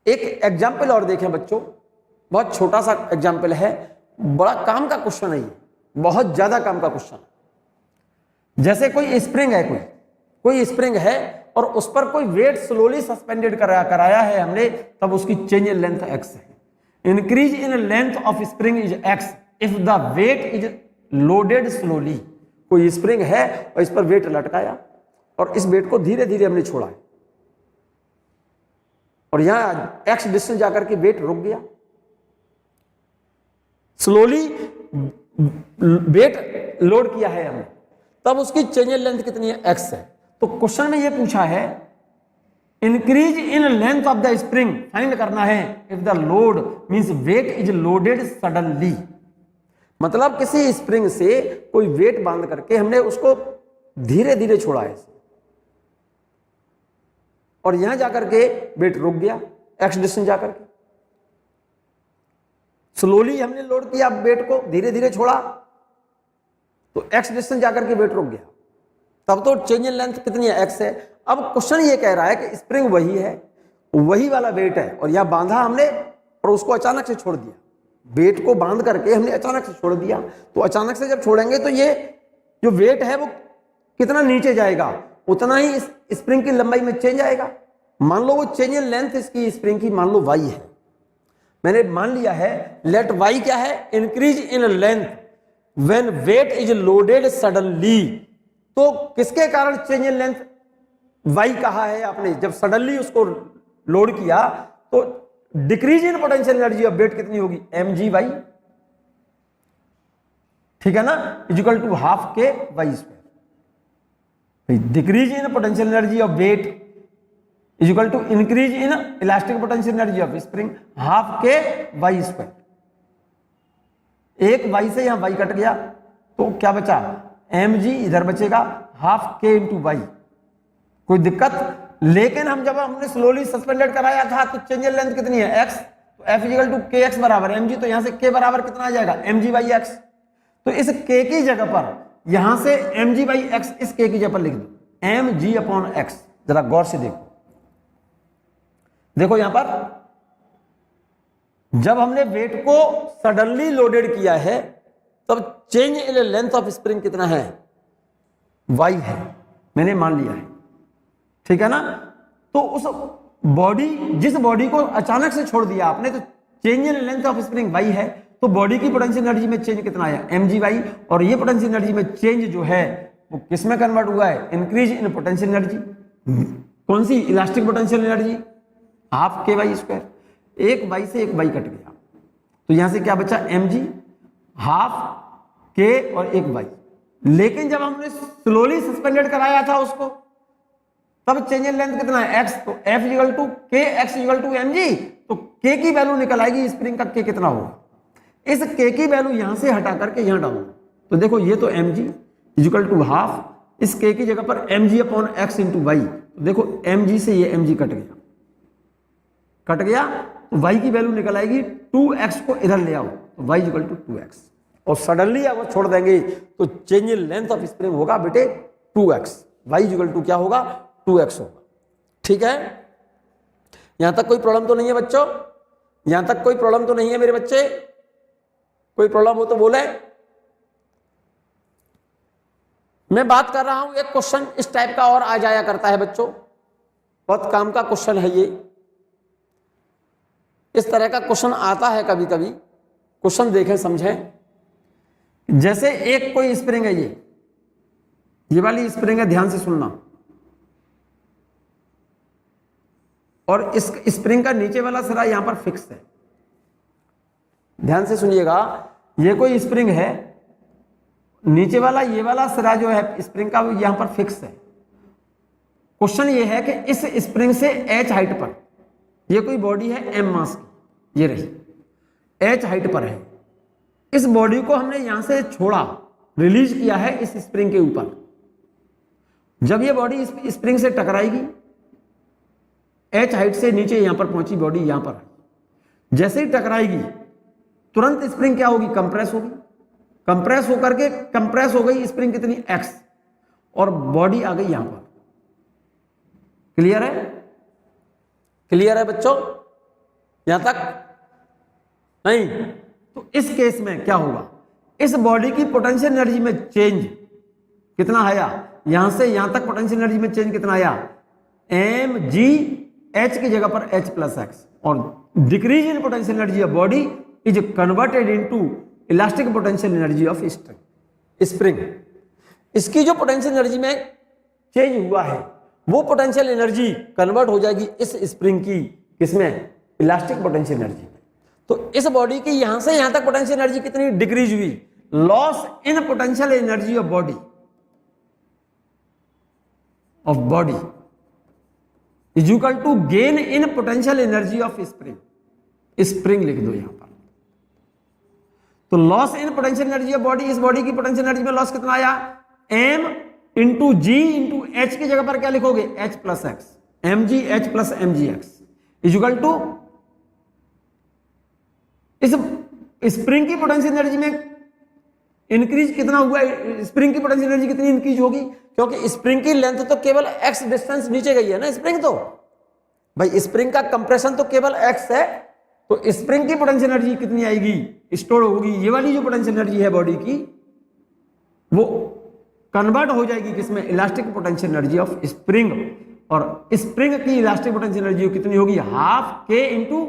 S1: एक एग्जाम्पल और देखें बच्चों, बहुत छोटा सा एग्जाम्पल है, बड़ा काम का क्वेश्चन है ये, बहुत ज्यादा काम का क्वेश्चन। जैसे कोई स्प्रिंग है, कोई स्प्रिंग है और उस पर कोई वेट स्लोली सस्पेंडेड कराया है हमने, तब उसकी चेंज इन लेंथ x है। Increase in length of spring is x if the weight is loaded slowly. कोई स्प्रिंग है और इस पर वेट लटकाया और इस वेट को धीरे धीरे हमने छोड़ा है, और यहां x डिस्टेंस जाकर के वेट रुक गया। स्लोली वेट लोड किया है हमने, तब उसकी चेंज इन लेंथ कितनी है? x है। तो क्वेश्चन में यह पूछा है increase in length of the spring find करना है if the load means weight is loaded suddenly. मतलब किसी स्प्रिंग से कोई वेट बांध करके हमने उसको धीरे धीरे छोड़ा है और यहां जाकर के वेट रुक गया एक्स डिस्टेंस जाकर के। स्लोली हमने लोड किया वेट को, धीरे धीरे छोड़ा तो एक्स डिस्टेंस जाकर के वेट रुक गया, तब तो चेंज इन लेंथ कितनी है, एक्स है। अब क्वेश्चन ये कह रहा है कि स्प्रिंग वही है, वही वाला वेट है और यहां बांधा हमने और उसको अचानक से छोड़ दिया, वेट को बांध करके हमने अचानक से छोड़ दिया। तो अचानक से जब छोड़ेंगे तो ये जो वेट है वो कितना नीचे जाएगा, उतना ही इस स्प्रिंग की लंबाई में चेंज आएगा। मान लो वो चेंज इन लेंथ इसकी स्प्रिंग की मान लो y है, मैंने मान लिया है लेट y क्या है, increase in length when weight is loaded suddenly. तो किसके कारण चेंज इन लेंथ y कहा है आपने, जब सडनली उसको लोड किया तो decrease in potential energy of weight कितनी होगी, mg/, ठीक है ना, equal to half K Y square. Decrease in potential energy of weight is equal to increase in elastic potential energy of spring half K Y square. एक Y से यहां Y cut गया तो क्या बचा, mg इधर बचेगा हाफ के इंटू वाई, कोई दिक्कत। लेकिन हम जब हमने स्लोली सस्पेंडेड कराया था तो चेंज इन लेंथ कितनी है, x, तो f इक्वल टू के एक्स बराबर mg, तो यहां से k बराबर कितना आ जाएगा, mg/x। तो इस k की जगह पर यहां से mg/x इस k की जगह पर लिख दो mg/x। जरा गौर से देखो, देखो यहां पर जब हमने वेट को सडनली लोडेड किया है तब change in length of spring कितना है, y है, मैंने मान लिया है, ठीक है ना। तो उस बॉडी, जिस बॉडी को अचानक से छोड़ दिया आपने, तो change in length of spring y है, तो बॉडी की पोटेंशियल एनर्जी में चेंज कितना आया, mg/, और ये पोटेंशियल एनर्जी में चेंज जो है वो किस में कन्वर्ट हुआ है, इंक्रीज इन पोटेंशियल एनर्जी। कौन सी, elastic potential energy half K Y square. एक वाई से एक वाई कट गया तो यहां से क्या बचा, mg हाफ के और एक वाई। लेकिन जब हमने स्लोली सस्पेंडेड कराया था उसको तब चेंज इन लेंथ कितना है, x, तो f इक्वल टू के एक्स इक्वल टू mg, तो k की वैल्यू निकल आएगी, स्प्रिंग का k कितना होगा। इस k की वैल्यू यहां से हटा करके यहां डालो तो देखो ये तो mg इक्वल टू हाफ, इस k की जगह पर mg/x इंटू वाई, तो देखो mg से ये mg कट गया, कट गया तो y की वैल्यू निकल आएगी 2x, को इधर ले आओ तो y इक्वल टू 2x, और सडनली अगर छोड़ देंगे तो change in length of spring होगा बेटे 2x, y इक्वल टू क्या होगा, 2x होगा। ठीक है, यहां तक कोई प्रॉब्लम तो नहीं है बच्चों, यहां तक कोई प्रॉब्लम तो नहीं है मेरे बच्चे, कोई प्रॉब्लम हो तो बोले। मैं बात कर रहा हूं, एक क्वेश्चन इस टाइप का और आ जाया करता है बच्चों, बहुत काम का क्वेश्चन है ये, इस तरह का क्वेश्चन आता है कभी कभी, क्वेश्चन देखें समझें। जैसे एक कोई स्प्रिंग है, ये वाली स्प्रिंग है, ध्यान से सुनना, और इस स्प्रिंग का नीचे वाला सिरा यहां पर फिक्स है, ध्यान से सुनिएगा। ये कोई स्प्रिंग है, नीचे वाला ये वाला सिरा जो है स्प्रिंग का वो यहां पर फिक्स है। क्वेश्चन ये है कि इस स्प्रिंग से h हाइट पर, ये कोई बॉडी है m मास की, ये रही h हाइट पर है, इस बॉडी को हमने यहां से छोड़ा, रिलीज किया है इस स्प्रिंग के ऊपर। जब ये बॉडी इस स्प्रिंग से टकराएगी, h हाइट से नीचे यहां पर पहुंची बॉडी, यहां पर जैसे ही टकराएगी तुरंत स्प्रिंग क्या होगी, कंप्रेस होगी, कंप्रेस होकर के कंप्रेस हो गई स्प्रिंग कितनी, x, और बॉडी आ गई यहां पर। क्लियर है, क्लियर है बच्चों, यहां तक नहीं। तो इस केस में क्या होगा, इस बॉडी की पोटेंशियल एनर्जी में चेंज कितना आया, यहां से यहां तक पोटेंशियल एनर्जी में चेंज कितना आया, mg, h की जगह पर h प्लस एक्स, और decrease in potential energy of body is converted into elastic potential energy of spring. इसकी जो पोटेंशियल एनर्जी में चेंज हुआ है वो पोटेंशियल एनर्जी कन्वर्ट हो जाएगी इस स्प्रिंग की किसमें, इलास्टिक पोटेंशियल एनर्जी में। तो इस बॉडी की यहां से यहां तक पोटेंशियल एनर्जी कितनी डिक्रीज हुई, loss in potential energy of body is equal to gain in potential energy of spring. Spring लिख दो यहां पर। तो loss in potential energy of body, इस बॉडी की पोटेंशियल एनर्जी में लॉस कितना आया, m into G into H की जगह पर क्या लिखोगे, H plus X, M G H plus M G X equal to इस स्प्रिंग की पोटेंशियल एनर्जी में इंक्रीज कितना हुआ, स्प्रिंग की पोटेंशियल एनर्जी कितनी इंक्रीज होगी, क्योंकि स्प्रिंग की लेंथ तो केवल एक्स डिस्टेंस नीचे गई है ना, स्प्रिंग तो भाई स्प्रिंग का कंप्रेशन तो केवल एक्स है, तो स्प्रिंग की पोटेंशियल एनर्जी कितनी आएगी, स्टोर होगी, ये वाली जो पोटेंशियल एनर्जी है बॉडी की वो कन्वर्ट हो जाएगी किसमें, elastic potential energy of spring, और स्प्रिंग की इलास्टिक पोटेंशियल एनर्जी कितनी होगी, हाफ के into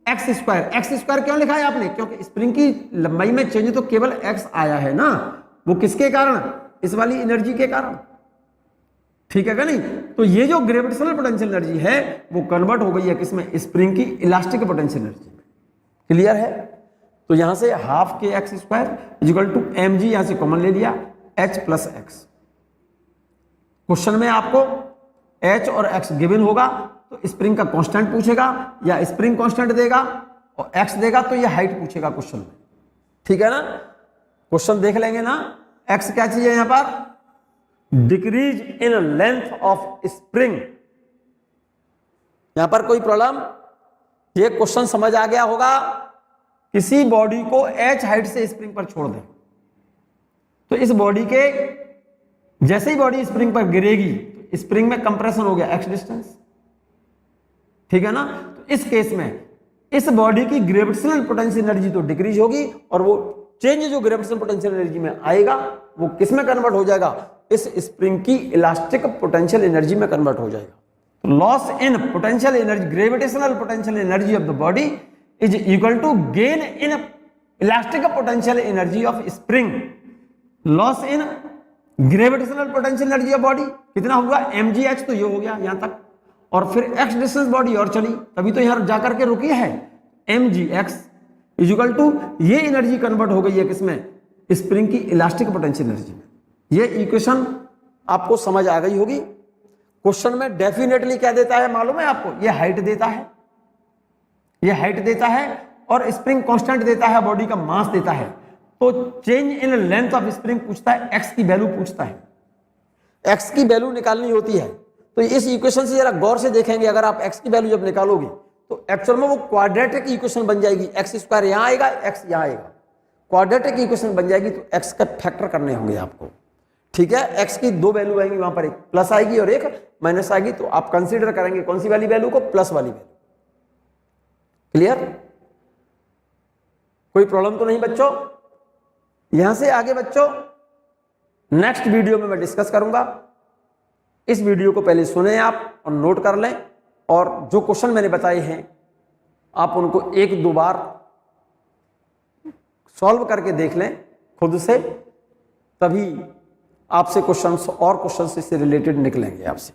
S1: x square. X square क्यों लिखा है आपने, क्योंकि स्प्रिंग की लंबाई में चेंज तो केवल एक्स आया है ना, वो किसके कारण, इस वाली एनर्जी के कारण, ठीक है क्या नहीं। तो ये जो ग्रेविटेशनल पोटेंशियल एनर्जी है वो कन्वर्ट हो गई है किसमें, स्प्रिंग की इलास्टिक पोटेंशियल एनर्जी में। क्लियर है। तो यहां से हाफ के X square equal to M G, यहां से कॉमन ले लिया, एच प्लस एक्स। क्वेश्चन में आपको एच और एक्स गिवन होगा तो स्प्रिंग का कांस्टेंट पूछेगा या स्प्रिंग कांस्टेंट देगा और एक्स देगा तो ये हाइट पूछेगा क्वेश्चन में, ठीक है ना। क्वेश्चन देख लेंगे ना, एक्स क्या चाहिए यहां पर, decrease in length of spring. यहां पर कोई प्रॉब्लम, ये क्वेश्चन समझ आ गया होगा, किसी बॉडी को एच हाइट से स्प्रिंग पर छोड़ दें तो इस बॉडी के जैसे ही बॉडी स्प्रिंग पर गिरेगी तो स्प्रिंग में कंप्रेशन हो गया एक्स डिस्टेंस, ठीक है ना। तो इस केस में इस बॉडी की ग्रेविटेशनल पोटेंशियल एनर्जी तो डिक्रीज होगी और वो चेंज जो ग्रेविटेशनल पोटेंशियल एनर्जी में आएगा वो किस में कन्वर्ट हो जाएगा, इस स्प्रिंग की इलास्टिक पोटेंशियल एनर्जी में कन्वर्ट हो जाएगा। तो loss in potential energy, gravitational potential energy of the body is equal to gain in elastic potential energy of spring. Loss in gravitational potential energy of body कितना हुआ, M G H, तो ये हो गया यहां तक, और फिर एक्स डिस्टेंस बॉडी और चली, तभी तो यहां जाकर के रुकी है, M G X equal to ये एनर्जी कन्वर्ट हो गई है किसमें, स्प्रिंग की इलास्टिक पोटेंशियल एनर्जी में। ये इक्वेशन आपको समझ आ गई होगी। क्वेश्चन में डेफिनेटली क्या देता है मालूम है आपको, ये हाइट देता है, ये हाइट देता है और स्प्रिंग कांस्टेंट देता है, बॉडी का मास देता है। तो change in length of spring पूछता है, एक्स की वैल्यू पूछता है, एक्स की वैल्यू निकालनी होती है। तो इस इक्वेशन से जरा गौर से देखेंगे, अगर आप एक्स की वैल्यू जब निकालोगे तो एक्चुअल में वो क्वाड्रेटिक इक्वेशन बन जाएगी, एक्स स्क्वायर यहां आएगा, एक्स यहां आएगा, क्वाड्रेटिक इक्वेशन बन जाएगी। तो एक्स का फैक्टर करने होंगे आपको, ठीक है। एक्स की दो वैल्यू आएंगी, वहां पर एक प्लस आएगी और एक माइनस आएगी, तो आप कंसीडर करेंगे कौन सी वाली वैल्यू को, प्लस वाली वैल्यू। क्लियर, कोई प्रॉब्लम तो नहीं बच्चों। यहां से आगे बच्चों नेक्स्ट वीडियो में मैं डिस्कस करूंगा। इस वीडियो को पहले सुने आप और नोट कर लें, और जो क्वेश्चन मैंने बताए हैं आप उनको एक दो बार सॉल्व करके देख लें खुद से, तभी आपसे क्वेश्चंस और क्वेश्चंस से रिलेटेड निकलेंगे आपसे।